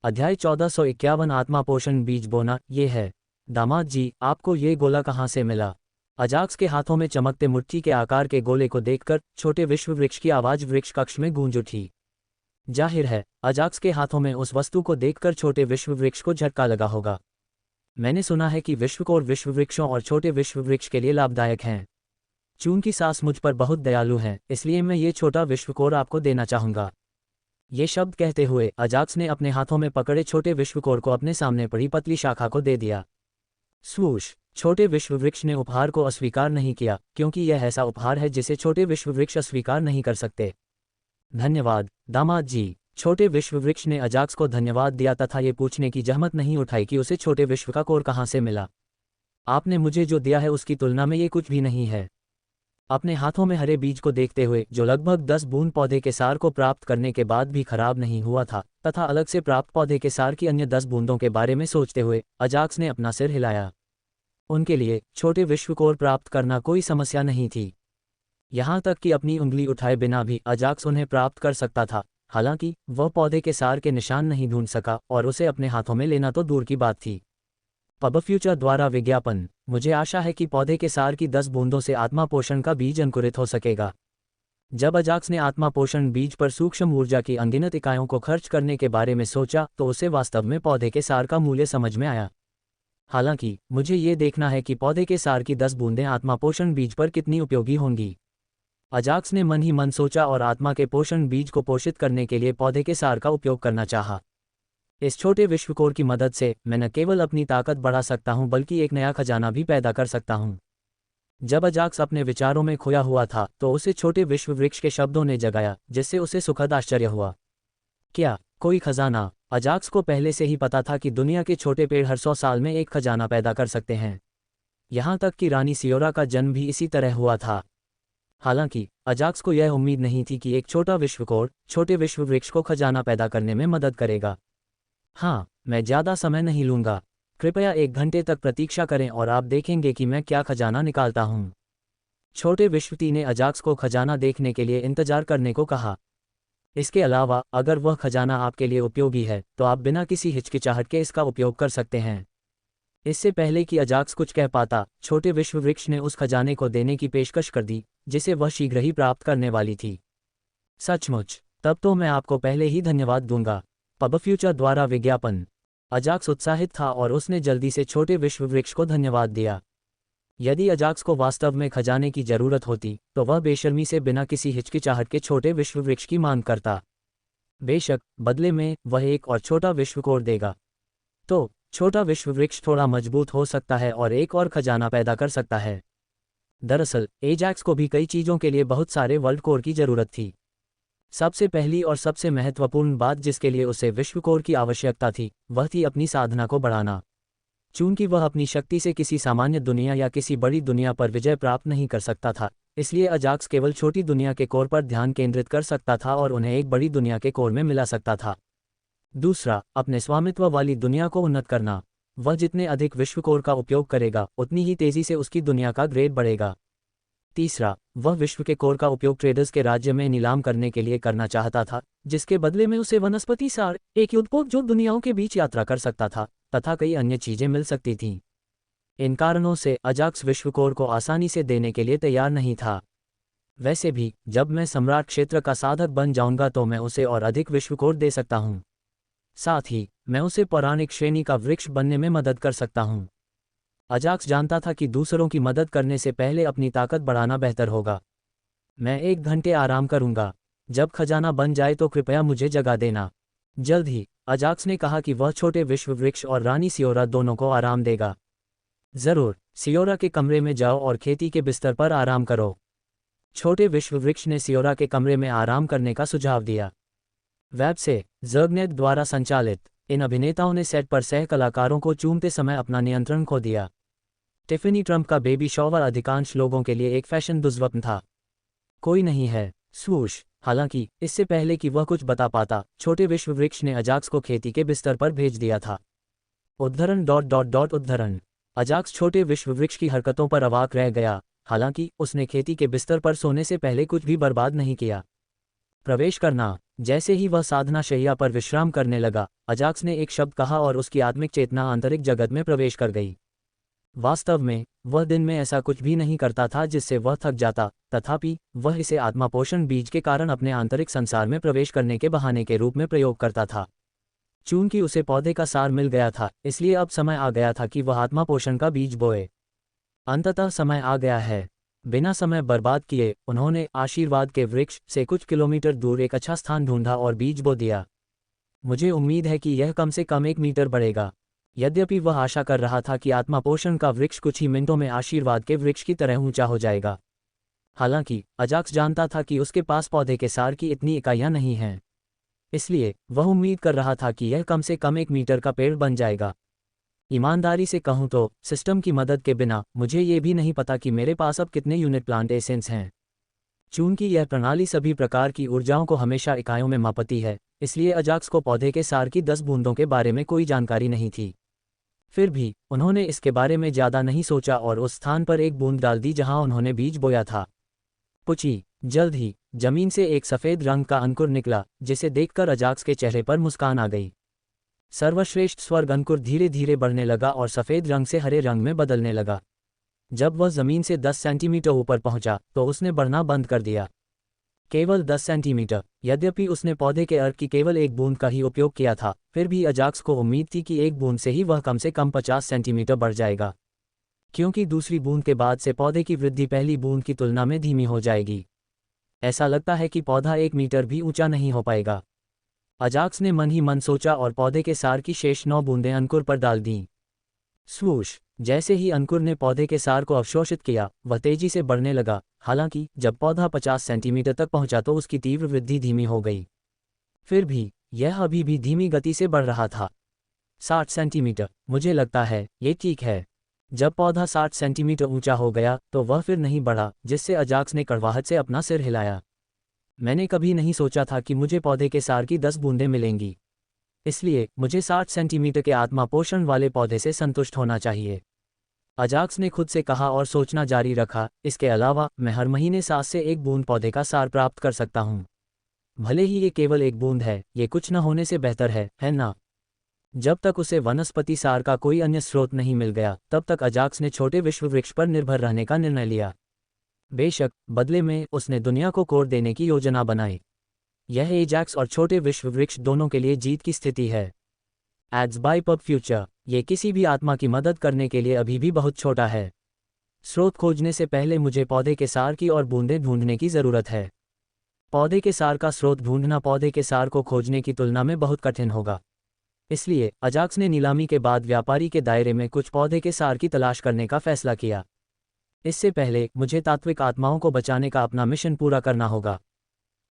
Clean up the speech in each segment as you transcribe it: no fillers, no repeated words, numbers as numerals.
अध्याय 1451 आत्मा पोषण बीज बोना। ये है। दामाद जी, आपको ये गोला कहाँ से मिला? अजाक्स के हाथों में चमकते मुट्ठी के आकार के गोले को देखकर छोटे विश्व वृक्ष की आवाज वृक्ष कक्ष में गूंज उठी। जाहिर है, अजाक्स के हाथों में उस वस्तु को देखकर छोटे विश्व वृक्ष को झटका लगा होगा। मैंने सुना है कि विश्वकोर विश्व वृक्षों और छोटे विश्व वृक्ष के लिए लाभदायक हैं। चून की सास मुझ पर बहुत दयालु हैं, इसलिए मैं ये छोटा विश्वकोर आपको देना चाहूंगा। ये शब्द कहते हुए अजाक्स ने अपने हाथों में पकड़े छोटे विश्वकोर को अपने सामने पड़ी पतली शाखा को दे दिया। स्वूश! छोटे विश्व वृक्ष ने उपहार को अस्वीकार नहीं किया, क्योंकि यह ऐसा उपहार है जिसे छोटे विश्व वृक्ष अस्वीकार नहीं कर सकते। धन्यवाद, दामाद जी। छोटे विश्व वृक्ष ने अजाक्स को धन्यवाद दिया तथा ये पूछने की जहमत नहीं उठाई कि उसे छोटे विश्व का कोर कहाँ से मिला। आपने मुझे जो दिया है उसकी तुलना में ये कुछ भी नहीं है। अपने हाथों में हरे बीज को देखते हुए, जो लगभग 10 बूंद पौधे के सार को प्राप्त करने के बाद भी खराब नहीं हुआ था, तथा अलग से प्राप्त पौधे के सार की अन्य 10 बूंदों के बारे में सोचते हुए अजाक्स ने अपना सिर हिलाया। उनके लिए छोटे विश्वकोर प्राप्त करना कोई समस्या नहीं थी। यहाँ तक कि अपनी उंगली उठाए बिना भी अजाक्स उन्हें प्राप्त कर सकता था। हालांकि वह पौधे के सार के निशान नहीं ढूंढ सका और उसे अपने हाथों में लेना तो दूर की बात थी। पब फ्यूचर द्वारा विज्ञापन। मुझे आशा है कि पौधे के सार की 10 बूंदों से आत्मा पोषण का बीज अंकुरित हो सकेगा। जब अजाक्स ने आत्मा पोषण बीज पर सूक्ष्म ऊर्जा की अनगिनत इकाइयों को खर्च करने के बारे में सोचा तो उसे वास्तव में पौधे के सार का मूल्य समझ में आया। हालांकि मुझे ये देखना है कि पौधे के सार की 10 बूंदें आत्मा पोषण बीज पर कितनी उपयोगी होंगी। अजाक्स ने मन ही मन सोचा और आत्मा के पोषण बीज को पोषित करने के लिए पौधे के सार का उपयोग करना चाहा। इस छोटे विश्वकोर की मदद से मैं न केवल अपनी ताकत बढ़ा सकता हूं बल्कि एक नया खजाना भी पैदा कर सकता हूं। जब अजाक्स अपने विचारों में खोया हुआ था तो उसे छोटे विश्व वृक्ष के शब्दों ने जगाया, जिससे उसे सुखद आश्चर्य हुआ। क्या कोई खजाना? अजाक्स को पहले से ही पता था कि दुनिया के छोटे पेड़ हर 100 साल में एक खजाना पैदा कर सकते हैं। यहाँ तक कि रानी सियोरा का जन्म भी इसी तरह हुआ था। हालांकि अजाक्स को यह उम्मीद नहीं थी कि एक छोटा विश्वकोर छोटे विश्व वृक्ष को खजाना पैदा करने में मदद करेगा। हाँ, मैं ज़्यादा समय नहीं लूँगा। कृपया 1 घंटे तक प्रतीक्षा करें और आप देखेंगे कि मैं क्या खजाना निकालता हूँ। छोटे विश्वती ने अजाक्स को खजाना देखने के लिए इंतजार करने को कहा। इसके अलावा अगर वह खजाना आपके लिए उपयोगी है तो आप बिना किसी हिचकिचाहट के इसका उपयोग कर सकते हैं। इससे पहले कि अजाक्स कुछ कह पाता, छोटे विश्व वृक्ष ने उस खजाने को देने की पेशकश कर दी, जिसे वह शीघ्र ही प्राप्त करने वाली थी। सचमुच? तब तो मैं आपको पहले ही धन्यवाद दूंगा। पब फ्यूचर द्वारा विज्ञापन। अजाक्स उत्साहित था और उसने जल्दी से छोटे विश्व वृक्ष को धन्यवाद दिया। यदि अजाक्स को वास्तव में खजाने की जरूरत होती तो वह बेशर्मी से बिना किसी हिचकिचाहट के छोटे विश्व वृक्ष की मांग करता। बेशक बदले में वह एक और छोटा विश्वकोर देगा। तो छोटा विश्व वृक्ष थोड़ा मजबूत हो सकता है और एक और खजाना पैदा कर सकता है। दरअसल एजाक्स को भी कई चीज़ों के लिए बहुत सारे वर्ल्ड कोर की जरूरत थी। सबसे पहली और सबसे महत्वपूर्ण बात जिसके लिए उसे विश्वकोर की आवश्यकता थी वह थी अपनी साधना को बढ़ाना। चूंकि वह अपनी शक्ति से किसी सामान्य दुनिया या किसी बड़ी दुनिया पर विजय प्राप्त नहीं कर सकता था, इसलिए अजाक्स केवल छोटी दुनिया के कोर पर ध्यान केंद्रित कर सकता था और उन्हें एक बड़ी दुनिया के कोर में मिला सकता था। दूसरा, अपने स्वामित्व वाली दुनिया को उन्नत करना। वह जितने अधिक विश्वकोर का उपयोग करेगा उतनी ही तेजी से उसकी दुनिया का ग्रेड बढ़ेगा। तीसरा, वह विश्व के कोर का उपयोग ट्रेडर्स के राज्य में नीलाम करने के लिए करना चाहता था, जिसके बदले में उसे वनस्पति सार, एक युद्धपोत जो दुनियाओं के बीच यात्रा कर सकता था, तथा कई अन्य चीजें मिल सकती थीं। इन कारणों से अजाक्स विश्वकोर को आसानी से देने के लिए तैयार नहीं था। वैसे भी जब मैं सम्राट क्षेत्र का साधक बन जाऊंगा तो मैं उसे और अधिक विश्वकोर दे सकता हूँ। साथ ही मैं उसे पौराणिक श्रेणी का वृक्ष बनने में मदद कर सकता हूँ। अजाक्स जानता था कि दूसरों की मदद करने से पहले अपनी ताकत बढ़ाना बेहतर होगा। मैं 1 घंटे आराम करूंगा। जब खजाना बन जाए तो कृपया मुझे जगा देना। जल्द ही, अजाक्स ने कहा कि वह छोटे विश्व वृक्ष और रानी सियोरा दोनों को आराम देगा। जरूर, सियोरा के कमरे में जाओ और खेती के बिस्तर पर आराम करो। छोटे विश्व वृक्ष ने सियोरा के कमरे में आराम करने का सुझाव दिया। वेब से ज़र्गनेट द्वारा संचालित इन अभिनेताओं ने सेट पर सह कलाकारों को चूमते समय अपना नियंत्रण खो दिया। टिफ़नी ट्रंप का बेबी शॉवर अधिकांश लोगों के लिए एक फैशन दुष्स्वप्न था। कोई नहीं है। स्वूश! हालांकि इससे पहले कि वह कुछ बता पाता, छोटे विश्व वृक्ष ने अजाक्स को खेती के बिस्तर पर भेज दिया था। उद्धरण। अजाक्स छोटे विश्व वृक्ष की हरकतों पर अवाक रह गया। हालांकि उसने खेती के बिस्तर पर सोने से पहले कुछ भी बर्बाद नहीं किया। प्रवेश करना। जैसे ही वह साधना शैया पर विश्राम करने लगा, अजाक्स ने एक शब्द कहा और उसकी आत्मिक चेतना आंतरिक जगत में प्रवेश कर गई। वास्तव में वह दिन में ऐसा कुछ भी नहीं करता था जिससे वह थक जाता, तथापि वह इसे आत्मापोषण बीज के कारण अपने आंतरिक संसार में प्रवेश करने के बहाने के रूप में प्रयोग करता था। चूंकि उसे पौधे का सार मिल गया था, इसलिए अब समय आ गया था कि वह आत्मापोषण का बीज बोए। अंततः समय आ गया है। बिना समय बर्बाद किए उन्होंने आशीर्वाद के वृक्ष से कुछ किलोमीटर दूर एक अच्छा स्थान ढूंढा और बीज बो दिया। मुझे उम्मीद है कि यह कम से कम 1 मीटर बढ़ेगा। यद्यपि वह आशा कर रहा था कि आत्मापोषण का वृक्ष कुछ ही मिनटों में आशीर्वाद के वृक्ष की तरह ऊंचा हो जाएगा। हालांकि अजाक्स जानता था कि उसके पास पौधे के सार की इतनी इकाइयां नहीं हैं, इसलिए वह उम्मीद कर रहा था कि यह कम से कम 1 मीटर का पेड़ बन जाएगा। ईमानदारी से कहूं तो सिस्टम की मदद के बिना मुझे ये भी नहीं पता कि मेरे पास अब कितने यूनिट प्लांट एसेंस हैं। चूंकि यह प्रणाली सभी प्रकार की ऊर्जाओं को हमेशा इकाइयों में मापती है, इसलिए अजाक्स को पौधे के सार की 10 बूंदों के बारे में कोई जानकारी नहीं थी। फिर भी उन्होंने इसके बारे में ज़्यादा नहीं सोचा और उस स्थान पर एक बूंद डाल दी जहां उन्होंने बीज बोया था। पुची, जल्द ही जमीन से एक सफ़ेद रंग का अंकुर निकला, जिसे देखकर अजाक्स के चेहरे पर मुस्कान आ गई। सर्वश्रेष्ठ स्वर्ग अंकुर धीरे धीरे बढ़ने लगा और सफ़ेद रंग से हरे रंग में बदलने लगा। जब वह ज़मीन से 10 सेंटीमीटर ऊपर पहुंचा तो उसने बढ़ना बंद कर दिया। केवल 10 सेंटीमीटर। यद्यपि उसने पौधे के अर्क की केवल एक बूंद का ही उपयोग किया था, फिर भी अजाक्स को उम्मीद थी कि एक बूंद से ही वह कम से कम 50 सेंटीमीटर बढ़ जाएगा, क्योंकि दूसरी बूंद के बाद से पौधे की वृद्धि पहली बूंद की तुलना में धीमी हो जाएगी। ऐसा लगता है कि पौधा 1 मीटर भी ऊंचा नहीं हो पाएगा। अजाक्स ने मन ही मन सोचा और पौधे के सार की शेष 9 बूंदें अंकुर पर डाल दीं। स्वूश! जैसे ही अंकुर ने पौधे के सार को अवशोषित किया, वह तेजी से बढ़ने लगा। हालांकि जब पौधा 50 सेंटीमीटर तक पहुंचा तो उसकी तीव्र वृद्धि धीमी हो गई। फिर भी यह अभी भी धीमी गति से बढ़ रहा था। 60 सेंटीमीटर। मुझे लगता है ये ठीक है। जब पौधा 60 सेंटीमीटर ऊंचा हो गया तो वह फिर नहीं बढ़ा, जिससे अजाक्स ने कड़वाहट से अपना सिर हिलाया। मैंने कभी नहीं सोचा था कि मुझे पौधे के सार की 10 बूंदें मिलेंगी, इसलिए मुझे 60 सेंटीमीटर के आत्मापोषण वाले पौधे से संतुष्ट होना चाहिए, अजाक्स ने खुद से कहा और सोचना जारी रखा। इसके अलावा मैं हर महीने 7 से 1 बूंद पौधे का सार प्राप्त कर सकता हूँ। भले ही ये केवल 1 बूंद है, ये कुछ न होने से बेहतर है ना? जब तक उसे वनस्पति सार का कोई अन्य स्रोत नहीं मिल गया, तब तक अजाक्स ने छोटे विश्व वृक्ष पर निर्भर रहने का निर्णय लिया। बेशक बदले में उसने दुनिया को कोर देने की योजना बनाई। यह एजाक्स और छोटे विश्व वृक्ष दोनों के लिए जीत की स्थिति है। Ads by PubFuture. ये किसी भी आत्मा की मदद करने के लिए अभी भी बहुत छोटा है। स्रोत खोजने से पहले मुझे पौधे के सार की और बूंदें ढूंढने की ज़रूरत है। पौधे के सार का स्रोत ढूंढना पौधे के सार को खोजने की तुलना में बहुत कठिन होगा। इसलिए अजाक्स ने नीलामी के बाद व्यापारी के दायरे में कुछ पौधे के सार की तलाश करने का फैसला किया। इससे पहले मुझे तात्विक आत्माओं को बचाने का अपना मिशन पूरा करना होगा।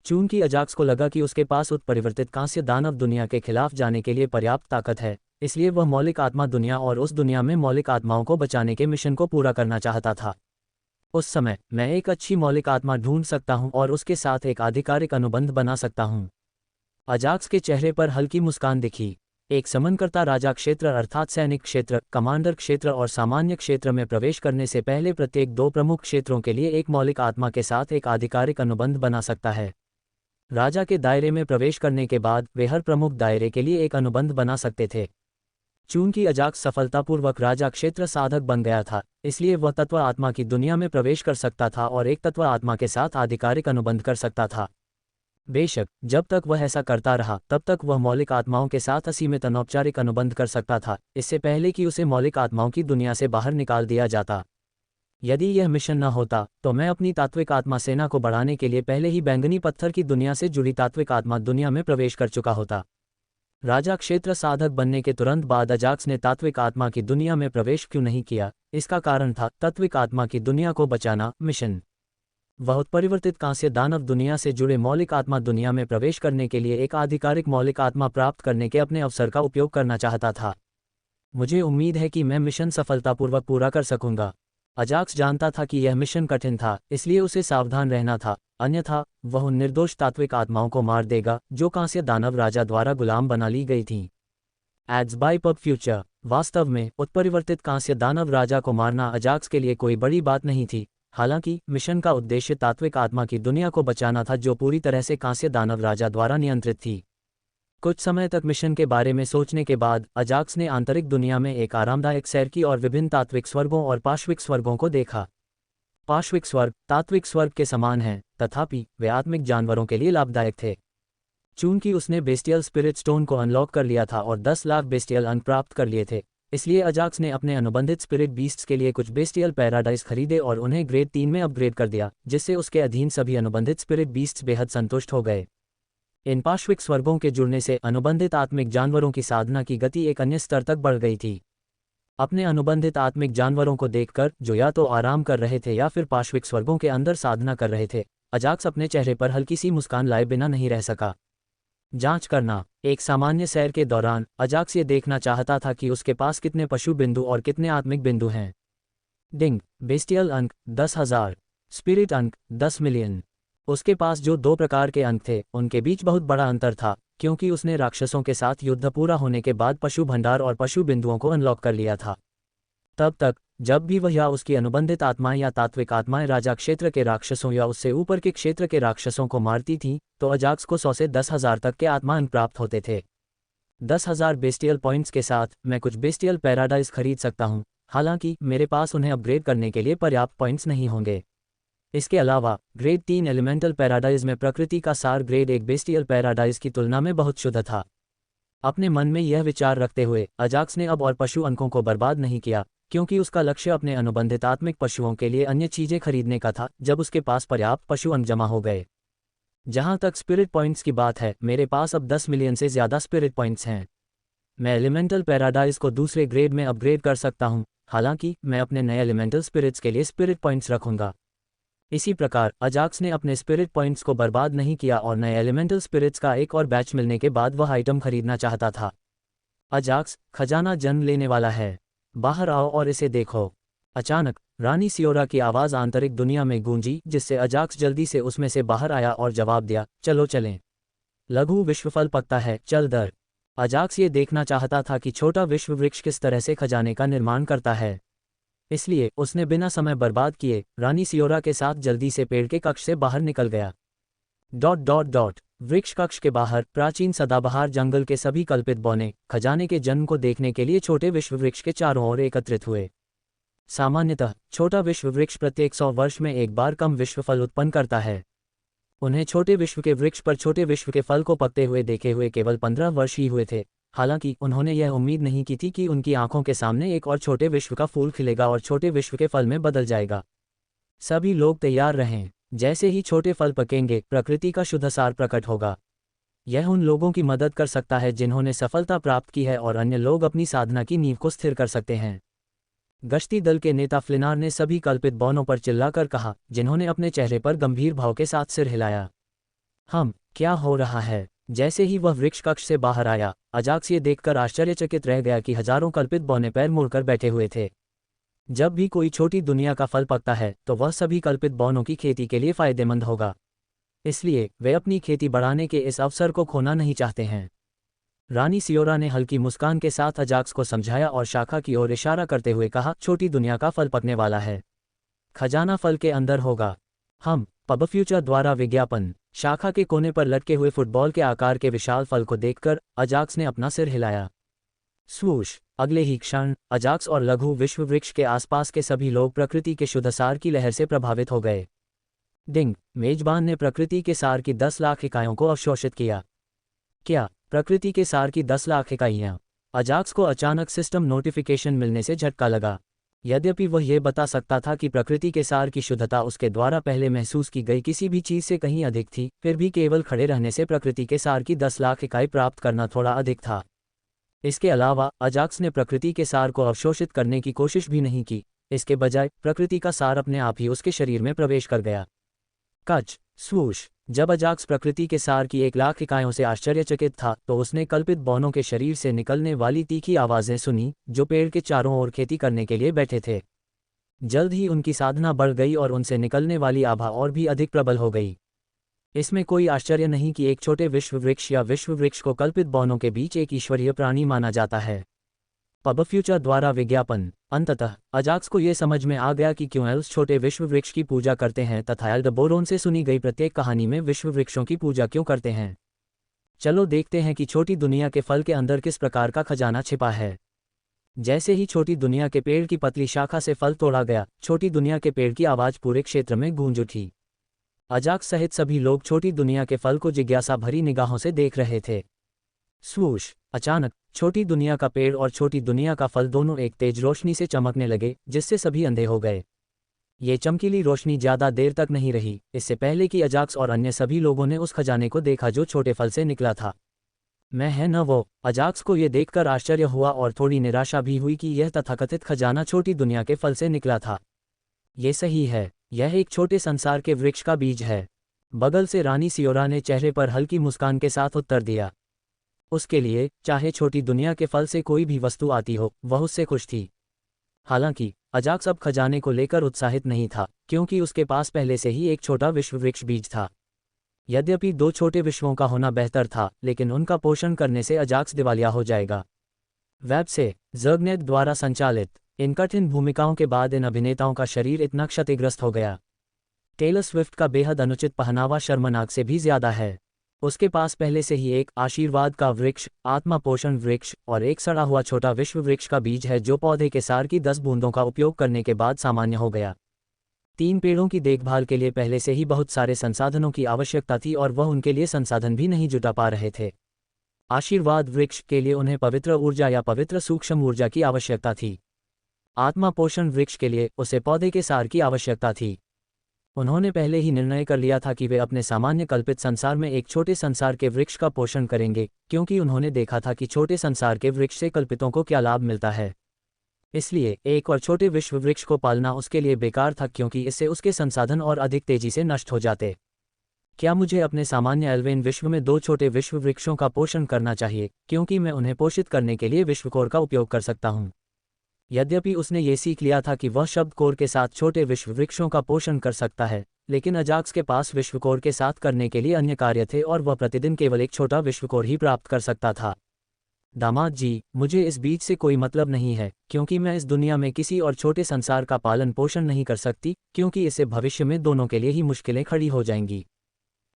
चूंकि अजाक्स को लगा कि उसके पास उत्परिवर्तित कांस्य दानव दुनिया के खिलाफ जाने के लिए पर्याप्त ताकत है, इसलिए वह मौलिक आत्मा दुनिया और उस दुनिया में मौलिक आत्माओं को बचाने के मिशन को पूरा करना चाहता था। उस समय मैं एक अच्छी मौलिक आत्मा ढूंढ सकता हूं और उसके साथ एक आधिकारिक अनुबंध बना सकता हूं। अजाक्स के चेहरे पर हल्की मुस्कान दिखी। एक समनकर्ता राजा क्षेत्र अर्थात सैनिक क्षेत्र, कमांडर क्षेत्र और सामान्य क्षेत्र में प्रवेश करने से पहले प्रत्येक 2 प्रमुख क्षेत्रों के लिए एक मौलिक आत्मा के साथ एक आधिकारिक अनुबंध बना सकता है। राजा के दायरे में प्रवेश करने के बाद वे हर प्रमुख दायरे के लिए एक अनुबंध बना सकते थे। चूंकि अजाक्स सफलतापूर्वक राजा क्षेत्र साधक बन गया था, इसलिए वह तत्व आत्मा की दुनिया में प्रवेश कर सकता था और एक तत्व आत्मा के साथ आधिकारिक अनुबंध कर सकता था। बेशक जब तक वह ऐसा करता रहा तब तक वह मौलिक आत्माओं के साथ असीमित अनौपचारिक अनुबंध कर सकता था, इससे पहले कि उसे मौलिक आत्माओं की दुनिया से बाहर निकाल दिया जाता। यदि यह मिशन न होता तो मैं अपनी तात्विक आत्मा सेना को बढ़ाने के लिए पहले ही बैंगनी पत्थर की दुनिया से जुड़ी तात्विक आत्मा दुनिया में प्रवेश कर चुका होता। राजा क्षेत्र साधक बनने के तुरंत बाद अजाक्स ने तात्विक आत्मा की दुनिया में प्रवेश क्यों नहीं किया? इसका कारण था तात्विक आत्मा की दुनिया को बचाना मिशन। वह उत्परिवर्तित कांस्य दानव दुनिया से जुड़े मौलिक आत्मा दुनिया में प्रवेश करने के लिए एक आधिकारिक मौलिक आत्मा प्राप्त करने के अपने अवसर का उपयोग करना चाहता था। मुझे उम्मीद है कि मैं मिशन सफलतापूर्वक पूरा कर सकूंगा। अजाक्स जानता था कि यह मिशन कठिन था, इसलिए उसे सावधान रहना था, अन्यथा वह उन निर्दोष तात्विक आत्माओं को मार देगा जो कांस्य दानव राजा द्वारा गुलाम बना ली गई थीं। Ads by PubFuture. वास्तव में उत्परिवर्तित कांस्य दानव राजा को मारना अजाक्स के लिए कोई बड़ी बात नहीं थी, हालांकि मिशन का उद्देश्य तात्विक आत्मा की दुनिया को बचाना था, जो पूरी तरह से कांस्य दानव राजा द्वारा नियंत्रित थी। कुछ समय तक मिशन के बारे में सोचने के बाद अजाक्स ने आंतरिक दुनिया में एक आरामदायक सैर की और विभिन्न तात्विक स्वर्गों और पाश्विक स्वर्गों को देखा। पाश्विक स्वर्ग तात्विक स्वर्ग के समान हैं, तथापि वे आत्मिक जानवरों के लिए लाभदायक थे। चूंकि उसने बेस्टियल स्पिरिट स्टोन को अनलॉक कर लिया था और 10 लाख बेस्टियल अंक प्राप्त कर लिए थे, इसलिए अजाक्स ने अपने अनुबंधित स्पिरिट बीस्ट्स के लिए कुछ बेस्टियल पैराडाइज खरीदे और उन्हें ग्रेड 3 में अपग्रेड कर दिया, जिससे उसके अधीन सभी अनुबंधित स्पिरिट बीस्ट्स बेहद संतुष्ट हो गए। इन पाश्विक स्वर्गों के जुड़ने से अनुबंधित आत्मिक जानवरों की साधना की गति एक अन्य स्तर तक बढ़ गई थी। अपने अनुबंधित आत्मिक जानवरों को देखकर, जो या तो आराम कर रहे थे या फिर पाश्विक स्वर्गों के अंदर साधना कर रहे थे, अजाक्स अपने चेहरे पर हल्की सी मुस्कान लाए बिना नहीं रह सका। जांच करना। एक सामान्य सैर के दौरान अजाक्स ये देखना चाहता था कि उसके पास कितने पशु बिंदु और कितने आत्मिक बिंदु हैं। डिंग। बेस्टियल अंक 10,000। स्पिरिट अंक 10 मिलियन। उसके पास जो 2 प्रकार के अंक थे, उनके बीच बहुत बड़ा अंतर था, क्योंकि उसने राक्षसों के साथ युद्ध पूरा होने के बाद पशु भंडार और पशु बिंदुओं को अनलॉक कर लिया था। तब तक जब भी वह या उसकी अनुबंधित आत्माएं या तात्विक आत्माएं राजा क्षेत्र के राक्षसों या उससे ऊपर के क्षेत्र के राक्षसों को मारती थीं, तो अजाक्स को 100 से 10,000 तक के आत्मा अंक प्राप्त होते थे। 10,000 बेस्टियल पॉइंट्स के साथ मैं कुछ बेस्टियल पैराडाइज खरीद सकता हूं, हालांकि मेरे पास उन्हें अपग्रेड करने के लिए पर्याप्त पॉइंट्स नहीं होंगे। इसके अलावा ग्रेड 3 एलिमेंटल पैराडाइज में प्रकृति का सार ग्रेड 1 बेस्टियल पैराडाइज की तुलना में बहुत शुद्ध था। अपने मन में यह विचार रखते हुए अजाक्स ने अब और पशु अंकों को बर्बाद नहीं किया, क्योंकि उसका लक्ष्य अपने अनुबंधित आत्मिक पशुओं के लिए अन्य चीजें खरीदने का था जब उसके पास पर्याप्त पशु अंक जमा हो गए। जहां तक स्पिरिट पॉइंट्स की बात है, मेरे पास अब 10 मिलियन से ज्यादा स्पिरिट पॉइंट्स हैं। मैं एलिमेंटल पैराडाइज को दूसरे ग्रेड में अपग्रेड कर सकता हूं, हालांकि मैं अपने नए एलिमेंटल स्पिरिट्स के लिए स्पिरिट पॉइंट्स रखूंगा। इसी प्रकार अजाक्स ने अपने स्पिरिट पॉइंट्स को बर्बाद नहीं किया और नए एलिमेंटल स्पिरिट्स का एक और बैच मिलने के बाद वह आइटम खरीदना चाहता था। अजाक्स, खजाना जन्म लेने वाला है, बाहर आओ और इसे देखो। अचानक रानी सियोरा की आवाज़ आंतरिक दुनिया में गूंजी, जिससे अजाक्स जल्दी से उसमें से बाहर आया और जवाब दिया, चलो चलें। लघु विश्वफल पकता है, चल दर। अजाक्स ये देखना चाहता था कि छोटा विश्व वृक्ष किस तरह से खजाने का निर्माण करता है, इसलिए उसने बिना समय बर्बाद किए रानी सियोरा के साथ जल्दी से पेड़ के कक्ष से बाहर निकल गया। ... वृक्ष कक्ष के बाहर प्राचीन सदाबहार जंगल के सभी कल्पित बौने खजाने के जन्म को देखने के लिए छोटे विश्व वृक्ष के चारों ओर एकत्रित हुए। सामान्यतः छोटा विश्व वृक्ष प्रत्येक 100 वर्ष में एक बार कम विश्व फल उत्पन्न करता है। उन्हें छोटे विश्व के वृक्ष पर छोटे विश्व के फल को पकते हुए देखे हुए केवल 15 वर्ष ही हुए थे। हालांकि उन्होंने यह उम्मीद नहीं की थी कि उनकी आंखों के सामने एक और छोटे विश्व का फूल खिलेगा और छोटे विश्व के फल में बदल जाएगा। सभी लोग तैयार रहें, जैसे ही छोटे फल पकेंगे प्रकृति का शुद्ध सार प्रकट होगा। यह उन लोगों की मदद कर सकता है जिन्होंने सफलता प्राप्त की है, और अन्य लोग अपनी साधना की नींव को स्थिर कर सकते हैं। गश्ती दल के नेता फ्लिनार ने सभी कल्पित बौनों पर चिल्लाकर कहा, जिन्होंने अपने चेहरे पर गंभीर भाव के साथ सिर हिलाया। क्या हो रहा है? जैसे ही वह वृक्ष कक्ष से बाहर आया, अजाक्स ये देखकर आश्चर्यचकित रह गया कि हजारों कल्पित बौने पैर मुड़कर बैठे हुए थे। जब भी कोई छोटी दुनिया का फल पकता है तो वह सभी कल्पित बौनों की खेती के लिए फायदेमंद होगा, इसलिए वे अपनी खेती बढ़ाने के इस अवसर को खोना नहीं चाहते हैं। रानी सियोरा ने हल्की मुस्कान के साथ अजाक्स को समझाया और शाखा की ओर इशारा करते हुए कहा, छोटी दुनिया का फल पकने वाला है, खजाना फल के अंदर होगा। पब फ्यूचर द्वारा विज्ञापन। शाखा के कोने पर लटके हुए फुटबॉल के आकार के विशाल फल को देखकर अजाक्स ने अपना सिर हिलाया। स्वूश। अगले ही क्षण अजाक्स और लघु विश्व वृक्ष के आसपास के सभी लोग प्रकृति के शुद्ध सार की लहर से प्रभावित हो गए। डिंग। मेजबान ने प्रकृति के सार की 10 लाख इकाइयों को अवशोषित किया। क्या प्रकृति के सार की 10 लाख इकाइयाँ? अजाक्स को अचानक सिस्टम नोटिफिकेशन मिलने से झटका लगा। यद्यपि वह यह बता सकता था कि प्रकृति के सार की शुद्धता उसके द्वारा पहले महसूस की गई किसी भी चीज़ से कहीं अधिक थी, फिर भी केवल खड़े रहने से प्रकृति के सार की 10 लाख इकाई प्राप्त करना थोड़ा अधिक था। इसके अलावा अजाक्स ने प्रकृति के सार को अवशोषित करने की कोशिश भी नहीं की, इसके बजाय प्रकृति का सार अपने आप ही उसके शरीर में प्रवेश कर गया। कच। स्वूश। जब अजाक्स प्रकृति के सार की 1 लाख इकाइयों से आश्चर्यचकित था तो उसने कल्पित बौनों के शरीर से निकलने वाली तीखी आवाज़ें सुनी, जो पेड़ के चारों ओर खेती करने के लिए बैठे थे। जल्द ही उनकी साधना बढ़ गई और उनसे निकलने वाली आभा और भी अधिक प्रबल हो गई। इसमें कोई आश्चर्य नहीं कि एक छोटे विश्व वृक्ष या विश्व वृक्ष को कल्पित बौनों के बीच एक ईश्वरीय प्राणी माना जाता है। पबफ्यूचर द्वारा विज्ञापन। अंततः अजाक्स को यह समझ में आ गया कि क्यों एल्व्स छोटे विश्व वृक्ष की पूजा करते हैं तथा एल्डोबोरोन से सुनी गई प्रत्येक कहानी में विश्व वृक्षों की पूजा क्यों करते हैं। चलो देखते हैं कि छोटी दुनिया के फल के अंदर किस प्रकार का खजाना छिपा है। जैसे ही छोटी दुनिया के पेड़ की पतली शाखा से फल तोड़ा गया, छोटी दुनिया के पेड़ की आवाज पूरे क्षेत्र में गूंज उठी। अजाक्स सहित सभी लोग छोटी दुनिया के फल को जिज्ञासा भरी निगाहों से देख रहे थे। स्वूश! अचानक छोटी दुनिया का पेड़ और छोटी दुनिया का फल दोनों एक तेज रोशनी से चमकने लगे, जिससे सभी अंधे हो गए। ये चमकीली रोशनी ज्यादा देर तक नहीं रही, इससे पहले कि अजाक्स और अन्य सभी लोगों ने उस खजाने को देखा जो छोटे फल से निकला था। मैं है न वो। अजाक्स को यह देखकर आश्चर्य हुआ और थोड़ी निराशा भी हुई कि यह तथाकथित खजाना छोटी दुनिया के फल से निकला था। ये सही है, यह एक छोटे संसार के वृक्ष का बीज है। बगल से रानी सियोरा ने चेहरे पर हल्की मुस्कान के साथ उत्तर दिया। उसके लिए चाहे छोटी दुनिया के फल से कोई भी वस्तु आती हो, वह उससे खुश थी। हालांकि अजाक्स अब खजाने को लेकर उत्साहित नहीं था, क्योंकि उसके पास पहले से ही एक छोटा विश्व वृक्ष बीज था। यद्यपि दो छोटे विश्वों का होना बेहतर था, लेकिन उनका पोषण करने से अजाक्स दिवालिया हो जाएगा। वेब से ज़र्गनेट द्वारा संचालित इन कठिन भूमिकाओं के बाद इन अभिनेताओं का शरीर इतना क्षतिग्रस्त हो गया। टेलर स्विफ्ट का बेहद अनुचित पहनावा शर्मनाक से भी ज्यादा है। उसके पास पहले से ही एक आशीर्वाद का वृक्ष, आत्मा पोषण वृक्ष और एक सड़ा हुआ छोटा विश्व वृक्ष का बीज है जो पौधे के सार की 10 बूंदों का उपयोग करने के बाद सामान्य हो गया। 3 पेड़ों की देखभाल के लिए पहले से ही बहुत सारे संसाधनों की आवश्यकता थी और वह उनके लिए संसाधन भी नहीं जुटा पा रहे थे। आशीर्वाद वृक्ष के लिए उन्हें पवित्र ऊर्जा या पवित्र सूक्ष्म ऊर्जा की आवश्यकता थी। आत्मा पोषण वृक्ष के लिए उसे पौधे के सार की आवश्यकता थी। उन्होंने पहले ही निर्णय कर लिया था कि वे अपने सामान्य कल्पित संसार में एक छोटे संसार के वृक्ष का पोषण करेंगे, क्योंकि उन्होंने देखा था कि छोटे संसार के वृक्ष से कल्पितों को क्या लाभ मिलता है। इसलिए एक और छोटे विश्व वृक्ष को पालना उसके लिए बेकार था, क्योंकि इससे उसके संसाधन और अधिक तेजी से नष्ट हो जाते। क्या मुझे अपने सामान्य एल्वेन विश्व में 2 छोटे विश्व वृक्षों का पोषण करना चाहिए, क्योंकि मैं उन्हें पोषित करने के लिए विश्वकोर का उपयोग कर सकता हूँ। यद्यपि उसने ये सीख लिया था कि वह शब्द कोर के साथ छोटे विश्व वृक्षों का पोषण कर सकता है, लेकिन अजाक्स के पास विश्वकोर के साथ करने के लिए अन्य कार्य थे और वह प्रतिदिन केवल एक छोटा विश्वकोर ही प्राप्त कर सकता था। दामाद जी, मुझे इस बीज से कोई मतलब नहीं है, क्योंकि मैं इस दुनिया में किसी और छोटे संसार का पालन पोषण नहीं कर सकती, क्योंकि इससे भविष्य में दोनों के लिए ही मुश्किलें खड़ी हो जाएंगी।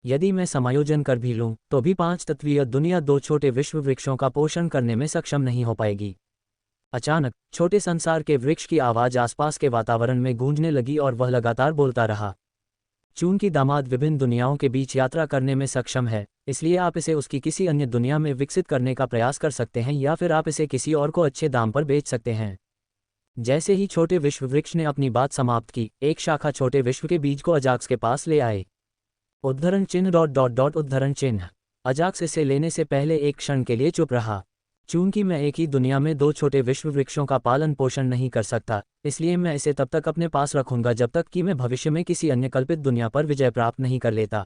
यदि मैं समायोजन कर भी लूँ तो भी 5 तत्वीय दुनिया 2 छोटे विश्व वृक्षों का पोषण करने में सक्षम नहीं हो पाएगी। अचानक छोटे संसार के वृक्ष की आवाज आसपास के वातावरण में गूंजने लगी और वह लगातार बोलता रहा। चूंकि दामाद विभिन्न दुनियाओं के बीच यात्रा करने में सक्षम है, इसलिए आप इसे उसकी किसी अन्य दुनिया में विकसित करने का प्रयास कर सकते हैं या फिर आप इसे किसी और को अच्छे दाम पर बेच सकते हैं। जैसे ही छोटे विश्व वृक्ष ने अपनी बात समाप्त की, एक शाखा छोटे विश्व के बीज को अजाक्स के पास ले आए। उद्धरण चिन्ह ... उद्धरण चिन्ह। अजाक्स इसे लेने से पहले एक क्षण के लिए चुप रहा। चूंकि मैं एक ही दुनिया में 2 छोटे विश्व वृक्षों का पालन पोषण नहीं कर सकता, इसलिए मैं इसे तब तक अपने पास रखूंगा जब तक कि मैं भविष्य में किसी अन्य कल्पित दुनिया पर विजय प्राप्त नहीं कर लेता।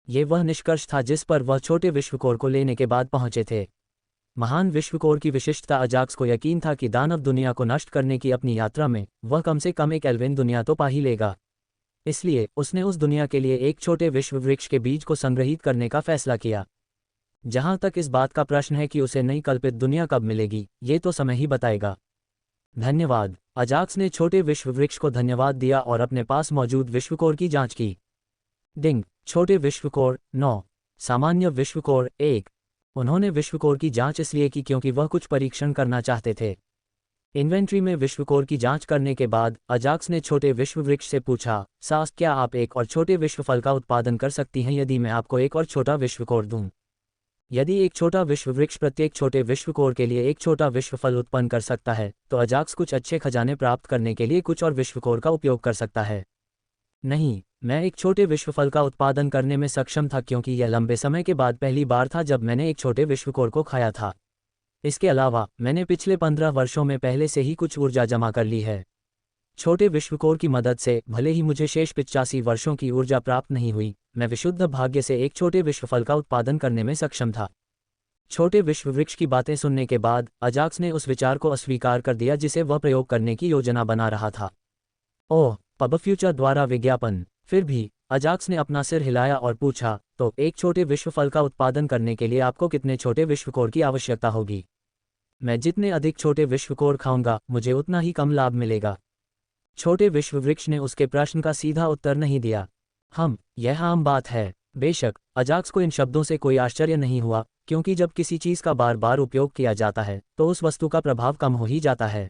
ये वह निष्कर्ष था जिस पर वह छोटे विश्वकोर को लेने के बाद पहुंचे थे। महान विश्वकोर की विशिष्टता अजाक्स को यकीन था कि दानव दुनिया को नष्ट करने की अपनी यात्रा में वह कम से कम एक एल्वेन दुनिया तो पा ही लेगा। इसलिए उसने उस दुनिया के लिए एक छोटे विश्व वृक्ष के बीज को संग्रहित करने का फैसला किया। जहां तक इस बात का प्रश्न है कि उसे नई कल्पित दुनिया कब मिलेगी, ये तो समय ही बताएगा। धन्यवाद। अजाक्स ने छोटे विश्व वृक्ष को धन्यवाद दिया और अपने पास मौजूद विश्वकोर की जांच की। डिंग। छोटे विश्वकोर 9, सामान्य विश्वकोर 1। उन्होंने विश्वकोर की जांच इसलिए की क्योंकि वह कुछ परीक्षण करना चाहते थे। इन्वेंट्री में विश्वकोर की जांच करने के बाद अजाक्स ने छोटे विश्व वृक्ष से पूछा, सास, क्या आप एक और छोटे विश्व फल का उत्पादन कर सकती हैं यदि मैं आपको एक और छोटा विश्वकोर दूं? यदि एक छोटा विश्व वृक्ष प्रत्येक छोटे विश्वकोर के लिए एक छोटा विश्व फल उत्पन्न कर सकता है, तो अजाक्स कुछ अच्छे खजाने प्राप्त करने के लिए कुछ और विश्वकोर का उपयोग कर सकता है। नहीं, मैं एक छोटे विश्व फल का उत्पादन करने में सक्षम था, क्योंकि यह लंबे समय के बाद पहली बार था जब मैंने एक छोटे विश्वकोर को खाया था। इसके अलावा मैंने पिछले 15 वर्षों में पहले से ही कुछ ऊर्जा जमा कर ली है। छोटे विश्वकोर की मदद से भले ही मुझे शेष 85 वर्षों की ऊर्जा प्राप्त नहीं हुई, मैं विशुद्ध भाग्य से एक छोटे विश्वफल का उत्पादन करने में सक्षम था। छोटे विश्व वृक्ष की बातें सुनने के बाद अजाक्स ने उस विचार को अस्वीकार कर दिया जिसे वह प्रयोग करने की योजना बना रहा था। ओह, पबफ्यूचर द्वारा विज्ञापन। फिर भी अजाक्स ने अपना सिर हिलाया और पूछा, तो एक छोटे विश्वफल का उत्पादन करने के लिए आपको कितने छोटे विश्वकोर की आवश्यकता होगी? मैं जितने अधिक छोटे विश्वकोर खाऊंगा मुझे उतना ही कम लाभ मिलेगा। छोटे विश्ववृक्ष ने उसके प्रश्न का सीधा उत्तर नहीं दिया। यह आम बात है। बेशक अजाक्स को इन शब्दों से कोई आश्चर्य नहीं हुआ, क्योंकि जब किसी चीज़ का बार बार उपयोग किया जाता है तो उस वस्तु का प्रभाव कम हो ही जाता है।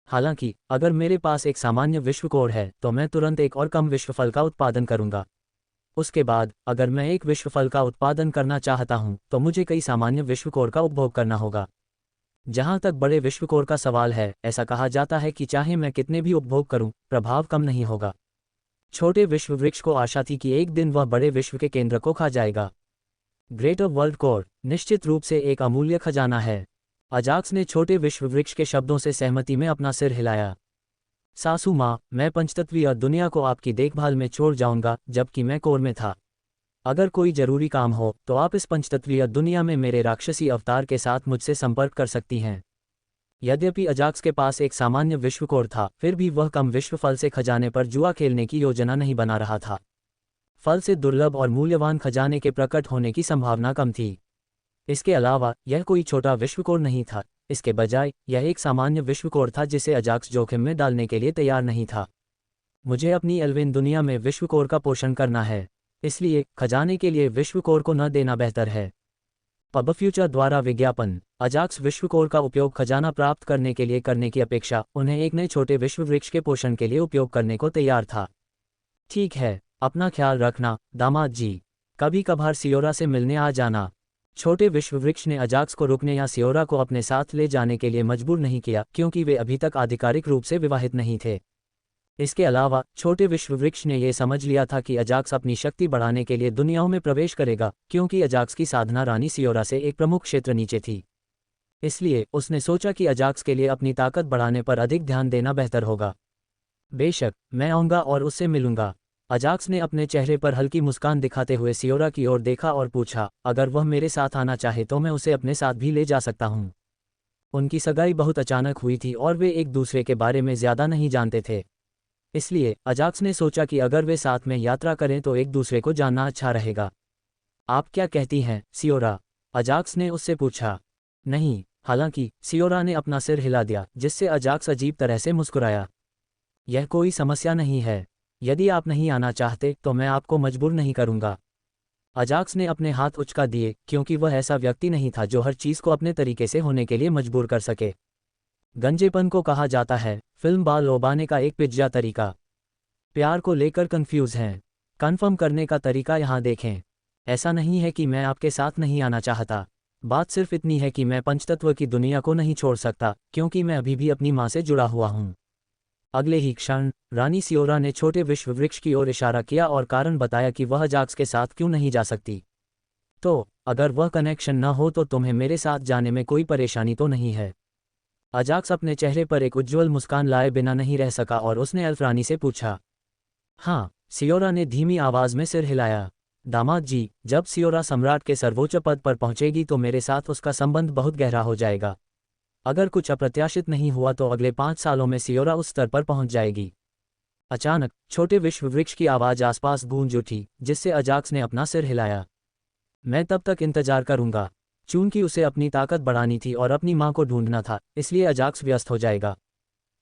हालांकि अगर मेरे पास एक सामान्य विश्वकोर है तो मैं तुरंत एक और कम विश्वफल का उत्पादन करूंगा। उसके बाद अगर मैं एक विश्वफल का उत्पादन करना चाहता हूं तो मुझे कई सामान्य विश्वकोर का उपभोग करना होगा। जहां तक बड़े विश्वकोर का सवाल है, ऐसा कहा जाता है कि चाहे मैं कितने भी उपभोग करूं, प्रभाव कम नहीं होगा। छोटे विश्ववृक्ष को आशा थी कि एक दिन वह बड़े विश्व के केंद्र को खा जाएगा। ग्रेटर वर्ल्ड कोर निश्चित रूप से एक अमूल्य खजाना है। अजाक्स ने छोटे विश्ववृक्ष के शब्दों से सहमति में अपना सिर हिलाया। सासू माँ, मैं पंचतत्वीय दुनिया को आपकी देखभाल में छोड़ जाऊंगा जबकि मैं कोर में था। अगर कोई जरूरी काम हो तो आप इस पंचतत्वीय दुनिया में मेरे राक्षसी अवतार के साथ मुझसे संपर्क कर सकती हैं। यद्यपि अजाक्स के पास एक सामान्य विश्वकोर था, फिर भी वह कम विश्वफल से खजाने पर जुआ खेलने की योजना नहीं बना रहा था। फल से दुर्लभ और मूल्यवान खजाने के प्रकट होने की संभावना कम थी। इसके अलावा यह कोई छोटा विश्वकोर नहीं था, इसके बजाय यह एक सामान्य विश्वकोर था जिसे अजाक्स जोखिम में डालने के लिए तैयार नहीं था। मुझे अपनी एल्विन दुनिया में विश्वकोर का पोषण करना है, इसलिए खजाने के लिए विश्वकोर को न देना बेहतर है। पब फ्यूचर द्वारा विज्ञापन। अजाक्स विश्वकोर का उपयोग खजाना प्राप्त करने के लिए करने की अपेक्षा उन्हें एक नए छोटे विश्ववृक्ष के पोषण के लिए उपयोग करने को तैयार था। ठीक है, अपना ख्याल रखना दामाद जी। कभी कभार सियोरा से मिलने आ जाना। छोटे विश्ववृक्ष ने अजाक्स को रुकने या सियोरा को अपने साथ ले जाने के लिए मजबूर नहीं किया, क्योंकि वे अभी तक आधिकारिक रूप से विवाहित नहीं थे। इसके अलावा छोटे विश्ववृक्ष ने यह समझ लिया था कि अजाक्स अपनी शक्ति बढ़ाने के लिए दुनियाओं में प्रवेश करेगा, क्योंकि अजाक्स की साधना रानी सियोरा से एक प्रमुख क्षेत्र नीचे थी। इसलिए उसने सोचा कि अजाक्स के लिए अपनी ताकत बढ़ाने पर अधिक ध्यान देना बेहतर होगा। बेशक, मैं आऊँगा और उससे मिलूंगा। अजाक्स ने अपने चेहरे पर हल्की मुस्कान दिखाते हुए सियोरा की ओर देखा और पूछा, अगर वह मेरे साथ आना चाहे तो मैं उसे अपने साथ भी ले जा सकता हूँ। उनकी सगाई बहुत अचानक हुई थी और वे एक दूसरे के बारे में ज़्यादा नहीं जानते थे। इसलिए अजाक्स ने सोचा कि अगर वे साथ में यात्रा करें तो एक दूसरे को जानना अच्छा रहेगा। आप क्या कहती हैं, सियोरा? अजाक्स ने उससे पूछा। नहीं, हालांकि सियोरा ने अपना सिर हिला दिया, जिससे अजाक्स अजीब तरह से मुस्कुराया। यह कोई समस्या नहीं है। यदि आप नहीं आना चाहते तो मैं आपको मजबूर नहीं करूंगा। अजाक्स ने अपने हाथ उचका दिए, क्योंकि वह ऐसा व्यक्ति नहीं था जो हर चीज़ को अपने तरीके से होने के लिए मजबूर कर सके। गंजेपन को कहा जाता है फिल्म बाल लोबाने का एक पिज्जा तरीका। प्यार को लेकर कंफ्यूज हैं? कन्फर्म करने का तरीका यहाँ देखें। ऐसा नहीं है कि मैं आपके साथ नहीं आना चाहता। बात सिर्फ इतनी है कि मैं पंचतत्व की दुनिया को नहीं छोड़ सकता, क्योंकि मैं अभी भी अपनी माँ से जुड़ा हुआ हूँ। अगले ही क्षण रानी सियोरा ने छोटे विश्ववृक्ष की ओर इशारा किया और कारण बताया कि वह अजाक्स के साथ क्यों नहीं जा सकती। तो अगर वह कनेक्शन न हो तो तुम्हें मेरे साथ जाने में कोई परेशानी तो नहीं है? अजाक्स अपने चेहरे पर एक उज्ज्वल मुस्कान लाए बिना नहीं रह सका और उसने एल्फ रानी से पूछा। हाँ, सियोरा ने धीमी आवाज में सिर हिलाया। दामाद जी, जब सियोरा सम्राट के सर्वोच्च पद पर पहुंचेगी तो मेरे साथ उसका संबंध बहुत गहरा हो जाएगा। अगर कुछ अप्रत्याशित नहीं हुआ तो अगले 5 सालों में सियोरा उस स्तर पर पहुंच जाएगी। अचानक छोटे विश्ववृक्ष की आवाज आसपास गूंज उठी, जिससे अजाक्स ने अपना सिर हिलाया। मैं तब तक इंतजार करूंगा। चूंकि उसे अपनी ताकत बढ़ानी थी और अपनी मां को ढूंढना था, इसलिए अजाक्स व्यस्त हो जाएगा।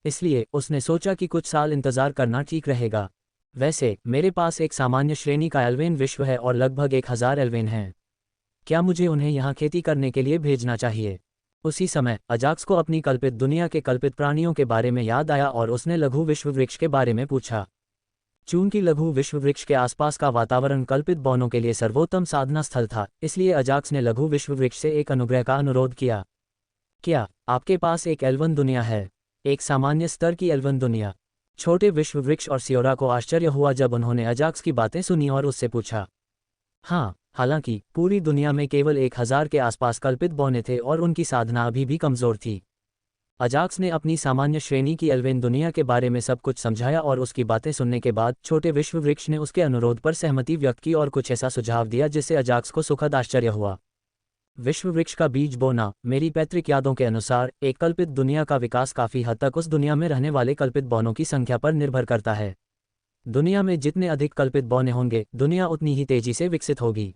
इसलिए उसने सोचा कि कुछ साल इंतजार करना ठीक रहेगा। वैसे मेरे पास एक सामान्य श्रेणी का एल्वेन विश्व है और लगभग 1000 एल्वेन हैं। क्या मुझे उन्हें यहाँ खेती करने के लिए भेजना चाहिए? उसी समय अजाक्स को अपनी कल्पित दुनिया के कल्पित प्राणियों के बारे में याद आया और उसने लघु विश्ववृक्ष के बारे में पूछा। चूंकि लघु विश्ववृक्ष के आसपास का वातावरण कल्पित बौनों के लिए सर्वोत्तम साधना स्थल था, इसलिए अजाक्स ने लघु विश्ववृक्ष से एक अनुग्रह का अनुरोध किया। क्या आपके पास एक एल्वन दुनिया है? एक सामान्य स्तर की एल्वन दुनिया? छोटे विश्ववृक्ष और सियोरा को आश्चर्य हुआ जब उन्होंने अजाक्स की बातें सुनी और उससे पूछा। हाँ, हालांकि पूरी दुनिया में केवल 1000 के आसपास कल्पित बौने थे और उनकी साधना अभी भी कमजोर थी। अजाक्स ने अपनी सामान्य श्रेणी की एल्वेन दुनिया के बारे में सब कुछ समझाया और उसकी बातें सुनने के बाद छोटे विश्ववृक्ष ने उसके अनुरोध पर सहमति व्यक्त की और कुछ ऐसा सुझाव दिया जिससे अजाक्स को सुखद आश्चर्य हुआ। विश्ववृक्ष का बीज बोना। मेरी पैतृक यादों के अनुसार एक कल्पित दुनिया का विकास काफ़ी हद तक उस दुनिया में रहने वाले कल्पित बौनों की संख्या पर निर्भर करता है। दुनिया में जितने अधिक कल्पित बौने होंगे, दुनिया उतनी ही तेजी से विकसित होगी।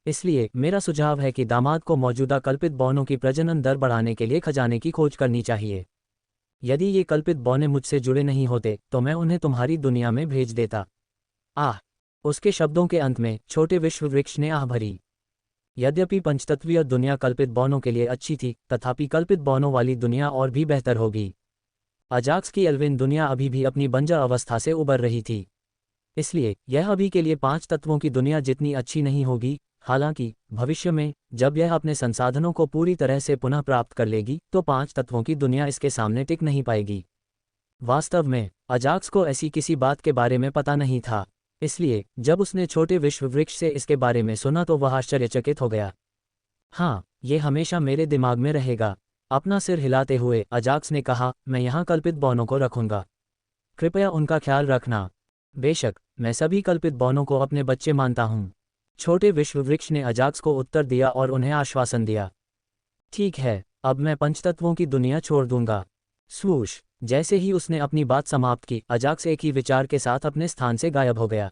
इसलिए मेरा सुझाव है कि दामाद को मौजूदा कल्पित बौनों की प्रजनन दर बढ़ाने के लिए खजाने की खोज करनी चाहिए। यदि ये कल्पित बौने मुझसे जुड़े नहीं होते तो मैं उन्हें तुम्हारी दुनिया में भेज देता। आह! उसके शब्दों के अंत में छोटे विश्व वृक्ष ने आह भरी। यद्यपि पंचतत्वीय दुनिया कल्पित बौनों के लिए अच्छी थी, तथापि कल्पित बौनों वाली दुनिया और भी बेहतर होगी। अजाक्स की एल्विन दुनिया अभी भी अपनी बंजर अवस्था से उबर रही थी। इसलिए यह अभी के लिए 5 तत्वों की दुनिया जितनी अच्छी नहीं होगी। हालांकि भविष्य में जब यह अपने संसाधनों को पूरी तरह से पुनः प्राप्त कर लेगी तो 5 तत्वों की दुनिया इसके सामने टिक नहीं पाएगी। वास्तव में अजाक्स को ऐसी किसी बात के बारे में पता नहीं था। इसलिए जब उसने छोटे विश्व वृक्ष से इसके बारे में सुना तो वह आश्चर्यचकित हो गया। हाँ, ये हमेशा मेरे दिमाग में रहेगा। अपना सिर हिलाते हुए अजाक्स ने कहा, मैं यहाँ कल्पित बौनों को रखूंगा। कृपया उनका ख्याल रखना। बेशक, मैं सभी कल्पित बौनों को अपने बच्चे मानता हूँ। छोटे विश्व वृक्ष ने अजाक्स को उत्तर दिया और उन्हें आश्वासन दिया। ठीक है, अब मैं पंचतत्वों की दुनिया छोड़ दूंगा। स्वूश! जैसे ही उसने अपनी बात समाप्त की, अजाक्स एक ही विचार के साथ अपने स्थान से गायब हो गया।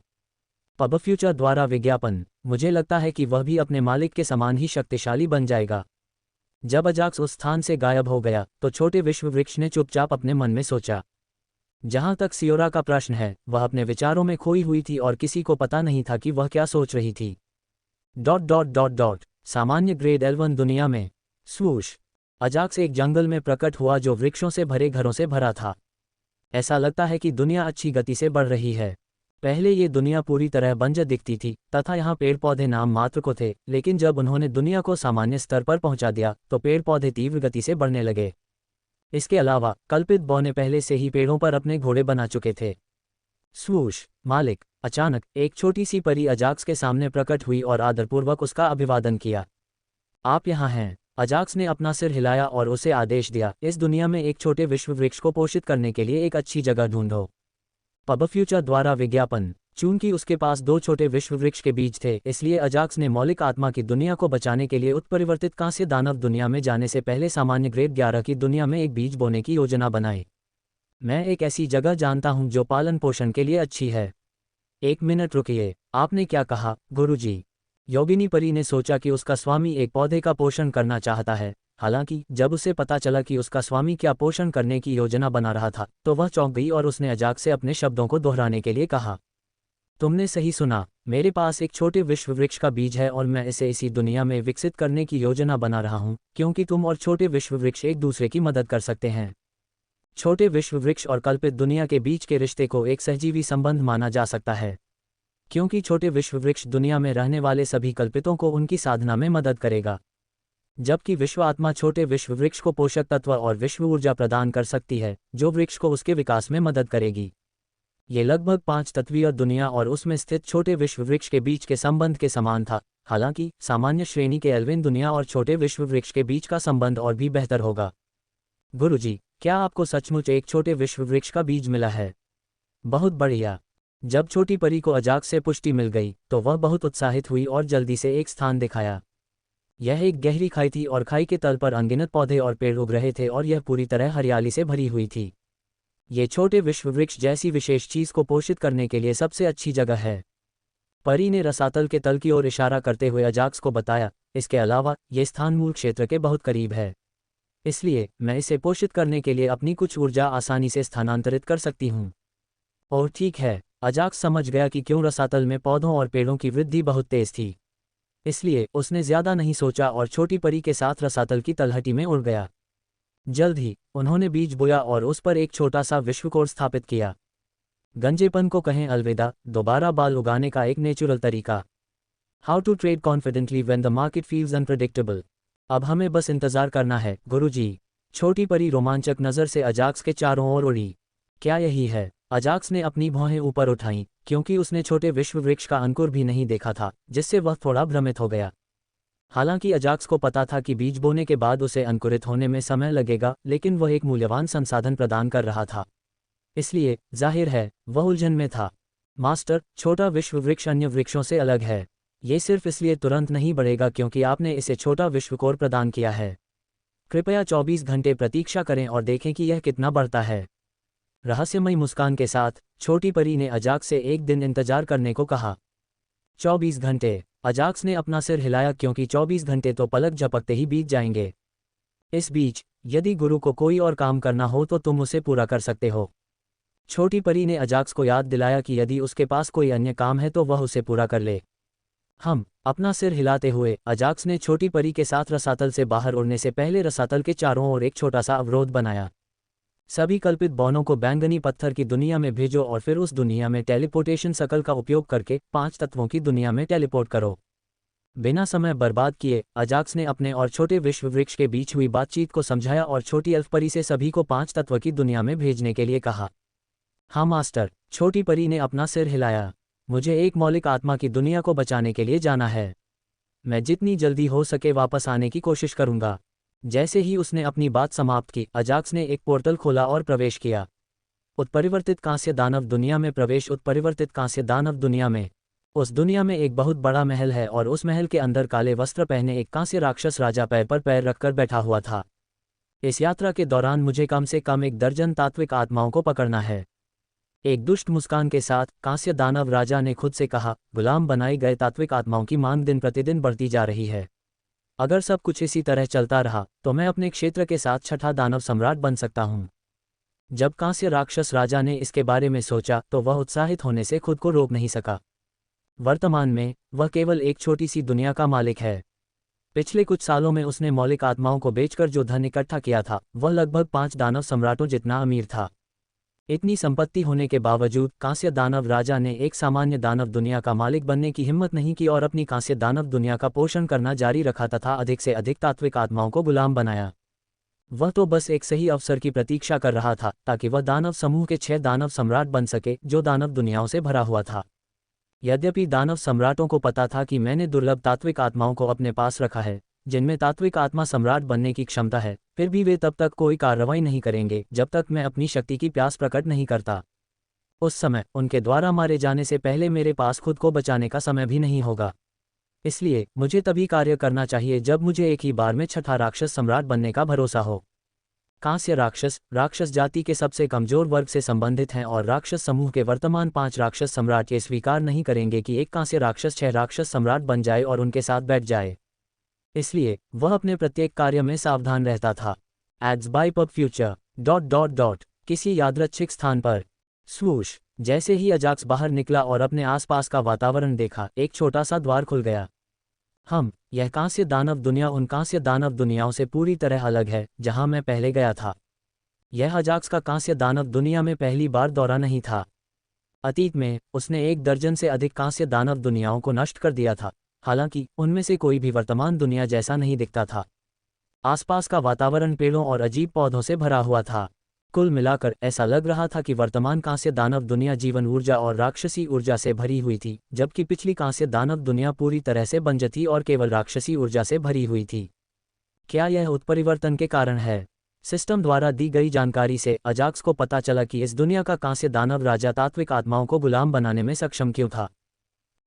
पब फ्यूचर द्वारा विज्ञापन, मुझे लगता है कि वह भी अपने मालिक के समान ही शक्तिशाली बन जाएगा। जब अजाक्स उस स्थान से गायब हो गया तो छोटे विश्व वृक्ष ने चुपचाप अपने मन में सोचा। जहां तक सियोरा का प्रश्न है, वह अपने विचारों में खोई हुई थी और किसी को पता नहीं था कि वह क्या सोच रही थी। ... सामान्य ग्रेड L1 दुनिया में स्वूश! अजाक्स एक जंगल में प्रकट हुआ जो वृक्षों से भरे घरों से भरा था। ऐसा लगता है कि दुनिया अच्छी गति से बढ़ रही है। पहले ये दुनिया पूरी तरह बंजर दिखती थी तथा यहाँ पेड़ पौधे नाम मात्र को थे, लेकिन जब उन्होंने दुनिया को सामान्य स्तर पर पहुंचा दिया तो पेड़ पौधे तीव्र गति से बढ़ने लगे। इसके अलावा कल्पित बौने पहले से ही पेड़ों पर अपने घोड़े बना चुके थे। स्वूश! मालिक! अचानक एक छोटी सी परी अजाक्स के सामने प्रकट हुई और आदरपूर्वक उसका अभिवादन किया। आप यहाँ हैं? अजाक्स ने अपना सिर हिलाया और उसे आदेश दिया, इस दुनिया में एक छोटे विश्व वृक्ष को पोषित करने के लिए एक अच्छी जगह ढूंढो। पब फ्यूचर द्वारा विज्ञापन, चूंकि उसके पास 2 छोटे विश्व वृक्ष के बीज थे, इसलिए अजाक्स ने मौलिक आत्मा की दुनिया को बचाने के लिए उत्परिवर्तित कांस्य दानव दुनिया में जाने से पहले सामान्य ग्रेड 11 की दुनिया में एक बीज बोने की योजना बनाई। मैं एक ऐसी जगह जानता हूं जो पालन पोषण के लिए अच्छी है। 1 मिनट रुकिए, आपने क्या कहा, गुरुजी? योगिनी परी ने सोचा कि उसका स्वामी एक पौधे का पोषण करना चाहता है। हालांकि जब उसे पता चला कि उसका स्वामी क्या पोषण करने की योजना बना रहा था तो वह चौंक गई और उसने अजाक्स से अपने शब्दों को दोहराने के लिए कहा। तुमने सही सुना, मेरे पास एक छोटे विश्व वृक्ष का बीज है और मैं इसे इसी दुनिया में विकसित करने की योजना बना रहा हूं, क्योंकि तुम और छोटे विश्व वृक्ष एक दूसरे की मदद कर सकते हैं। छोटे विश्व वृक्ष और कल्पित दुनिया के बीच के रिश्ते को एक सहजीवी संबंध माना जा सकता है, क्योंकि छोटे विश्व वृक्ष दुनिया में रहने वाले सभी कल्पितों को उनकी साधना में मदद करेगा, जबकि विश्व आत्मा छोटे विश्व वृक्ष को पोषक तत्व और विश्व ऊर्जा प्रदान कर सकती है जो वृक्ष को उसके विकास में मदद करेगी। ये लगभग 5 तत्वीय दुनिया और उसमें स्थित छोटे विश्व वृक्ष के बीच के संबंध के समान था। हालांकि सामान्य श्रेणी के एल्विन दुनिया और छोटे विश्व वृक्ष के बीच का संबंध और भी बेहतर होगा। गुरुजी, क्या आपको सचमुच एक छोटे विश्व वृक्ष का बीज मिला है? बहुत बढ़िया। जब छोटी परी को अजाक्स से पुष्टि मिल गई तो वह बहुत उत्साहित हुई और जल्दी से एक स्थान दिखाया। यह एक गहरी खाई थी और खाई के तल पर अनगिनत पौधे और पेड़ उग रहे थे और यह पूरी तरह हरियाली से भरी हुई थी। ये छोटे विश्व वृक्ष जैसी विशेष चीज को पोषित करने के लिए सबसे अच्छी जगह है। परी ने रसातल के तल की ओर इशारा करते हुए अजाक्स को बताया। इसके अलावा ये स्थान मूल क्षेत्र के बहुत करीब है, इसलिए मैं इसे पोषित करने के लिए अपनी कुछ ऊर्जा आसानी से स्थानांतरित कर सकती हूँ। और ठीक है, अजाक्स समझ गया कि क्यों रसातल में पौधों और पेड़ों की वृद्धि बहुत तेज थी। इसलिए उसने ज्यादा नहीं सोचा और छोटी परी के साथ रसातल की तलहटी में उड़ गया। जल्द ही उन्होंने बीज बोया और उस पर एक छोटा सा विश्वकोश स्थापित किया। गंजेपन को कहें अलविदा, दोबारा बाल उगाने का एक नेचुरल तरीका। How to trade confidently when the market feels unpredictable. अब हमें बस इंतजार करना है, गुरुजी। छोटी परी रोमांचक नज़र से अजाक्स के चारों ओर उड़ी। क्या यही है? अजाक्स ने अपनी भौहें ऊपर उठाईं, क्योंकि उसने छोटे विश्व वृक्ष का अंकुर भी नहीं देखा था, जिससे वह थोड़ा भ्रमित हो गया। हालांकि अजाक्स को पता था कि बीज बोने के बाद उसे अंकुरित होने में समय लगेगा, लेकिन वह एक मूल्यवान संसाधन प्रदान कर रहा था, इसलिए जाहिर है वह उलझन में था। मास्टर, छोटा विश्व वृक्ष अन्य वृक्षों से अलग है। ये सिर्फ इसलिए तुरंत नहीं बढ़ेगा क्योंकि आपने इसे छोटा विश्वकोश प्रदान किया है। कृपया 24 घंटे प्रतीक्षा करें और देखें कि यह कितना बढ़ता है। रहस्यमयी मुस्कान के साथ छोटी परी ने अजाक्स से एक दिन इंतजार करने को कहा। 24 घंटे। अजाक्स ने अपना सिर हिलाया क्योंकि 24 घंटे तो पलक झपकते ही बीत जाएंगे। इस बीच, यदि गुरु को कोई और काम करना हो तो तुम उसे पूरा कर सकते हो। छोटी परी ने अजाक्स को याद दिलाया कि यदि उसके पास कोई अन्य काम है तो वह उसे पूरा कर ले। अपना सिर हिलाते हुए अजाक्स ने छोटी परी के साथ रसातल से बाहर उड़ने से पहले रसातल के चारों ओर एक छोटा सा अवरोध बनाया। सभी कल्पित बौनों को बैंगनी पत्थर की दुनिया में भेजो और फिर उस दुनिया में टेलीपोर्टेशन शकल का उपयोग करके 5 तत्वों की दुनिया में टेलीपोर्ट करो। बिना समय बर्बाद किए अजाक्स ने अपने और छोटे विश्व वृक्ष के बीच हुई बातचीत को समझाया और छोटी एल्फ परी से सभी को 5 तत्व की दुनिया में भेजने के लिए कहा। हाँ मास्टर, छोटी परी ने अपना सिर हिलाया। मुझे एक मौलिक आत्मा की दुनिया को बचाने के लिए जाना है। मैं जितनी जल्दी हो सके वापस आने की कोशिश करूंगा। जैसे ही उसने अपनी बात समाप्त की, अजाक्स ने एक पोर्टल खोला और प्रवेश किया। उत्परिवर्तित कांस्य दानव दुनिया में प्रवेश। उत्परिवर्तित कांस्य दानव दुनिया में। उस दुनिया में एक बहुत बड़ा महल है और उस महल के अंदर काले वस्त्र पहने एक कांस्य राक्षस राजा पैर पर पैर रखकर बैठा हुआ था। इस यात्रा के दौरान मुझे कम से कम 1 दर्जन तात्विक आत्माओं को पकड़ना है। एक दुष्ट मुस्कान के साथ कांस्य दानव राजा ने खुद से कहा, गुलाम बनाई गए तात्विक आत्माओं की मांग दिन प्रतिदिन बढ़ती जा रही है। अगर सब कुछ इसी तरह चलता रहा तो मैं अपने क्षेत्र के साथ 6ठा दानव सम्राट बन सकता हूँ। जब कांस्य राक्षस राजा ने इसके बारे में सोचा तो वह उत्साहित होने से खुद को रोक नहीं सका। वर्तमान में वह केवल एक छोटी सी दुनिया का मालिक है। पिछले कुछ सालों में उसने मौलिक आत्माओं को बेचकर जो धन इकट्ठा किया था वह लगभग 5 दानव सम्राटों जितना अमीर था। इतनी संपत्ति होने के बावजूद कांस्य दानव राजा ने एक सामान्य दानव दुनिया का मालिक बनने की हिम्मत नहीं की और अपनी कांस्य दानव दुनिया का पोषण करना जारी रखा तथा अधिक से अधिक तात्विक आत्माओं को गुलाम बनाया। वह तो बस एक सही अवसर की प्रतीक्षा कर रहा था ताकि वह दानव समूह के 6 दानव सम्राट बन सके जो दानव दुनियाओं से भरा हुआ था। यद्यपि दानव सम्राटों को पता था कि मैंने दुर्लभ तात्विक आत्माओं को अपने पास रखा है जिनमें तात्विक आत्मा सम्राट बनने की क्षमता है, फिर भी वे तब तक कोई कार्रवाई नहीं करेंगे जब तक मैं अपनी शक्ति की प्यास प्रकट नहीं करता। उस समय उनके द्वारा मारे जाने से पहले मेरे पास खुद को बचाने का समय भी नहीं होगा। इसलिए मुझे तभी कार्य करना चाहिए जब मुझे एक ही बार में 6ठा राक्षस सम्राट बनने का भरोसा हो। कांस्य राक्षस राक्षस जाति के सबसे कमजोर वर्ग से संबंधित हैं और राक्षस समूह के वर्तमान 5 राक्षस सम्राट ये स्वीकार नहीं करेंगे कि एक कांस्य राक्षस 6 राक्षस सम्राट बन जाए और उनके साथ बैठ जाए। इसलिए वह अपने प्रत्येक कार्य में सावधान रहता था। एड्स बाय पब फ्यूचर ... किसी यादृच्छिक स्थान पर स्वूश। जैसे ही अजाक्स बाहर निकला और अपने आसपास का वातावरण देखा, एक छोटा सा द्वार खुल गया। यह कांस्य दानव दुनिया उन कांस्य दानव दुनियाओं से पूरी तरह अलग है जहां मैं पहले गया था। यह अजाक्स का कांस्य दानव दुनिया में पहली बार दौरा नहीं था। अतीत में उसने 1 दर्जन से अधिक कांस्य दानव दुनियाओं को नष्ट कर दिया था, हालांकि उनमें से कोई भी वर्तमान दुनिया जैसा नहीं दिखता था। आसपास का वातावरण पेड़ों और अजीब पौधों से भरा हुआ था। कुल मिलाकर ऐसा लग रहा था कि वर्तमान कांस्य दानव दुनिया जीवन ऊर्जा और राक्षसी ऊर्जा से भरी हुई थी, जबकि पिछली कांस्य दानव दुनिया पूरी तरह से बंजर थी और केवल राक्षसी ऊर्जा से भरी हुई थी। क्या यह उत्परिवर्तन के कारण है? सिस्टम द्वारा दी गई जानकारी से अजाक्स को पता चला कि इस दुनिया का कांस्य दानव राजा तात्विक आत्माओं को गुलाम बनाने में सक्षम क्यों था।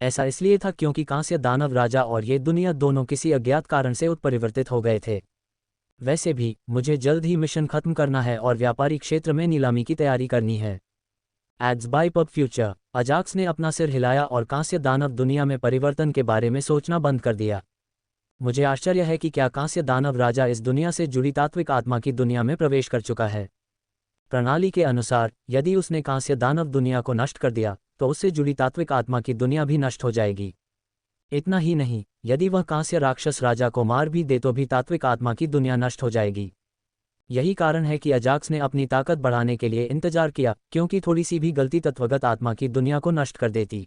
ऐसा इसलिए था क्योंकि कांस्य दानव राजा और ये दुनिया दोनों किसी अज्ञात कारण से उत्परिवर्तित हो गए थे। वैसे भी मुझे जल्द ही मिशन खत्म करना है और व्यापारी क्षेत्र में नीलामी की तैयारी करनी है। Ads by PubFuture. Ajax ने अपना सिर हिलाया और कांस्य दानव दुनिया में परिवर्तन के बारे में सोचना बंद कर दिया। मुझे आश्चर्य है कि क्या कांस्य दानव राजा इस दुनिया से जुड़ी तात्विक आत्मा की दुनिया में प्रवेश कर चुका है। प्रणाली के अनुसार यदि उसने कांस्य दानव दुनिया को नष्ट कर दिया तो उससे जुड़ी तात्विक आत्मा की दुनिया भी नष्ट हो जाएगी। इतना ही नहीं, यदि वह कांस्य राक्षस राजा को मार भी दे तो भी तात्विक आत्मा की दुनिया नष्ट हो जाएगी। यही कारण है कि अजाक्स ने अपनी ताकत बढ़ाने के लिए इंतजार किया, क्योंकि थोड़ी सी भी गलती तत्वगत आत्मा की दुनिया को नष्ट कर देती।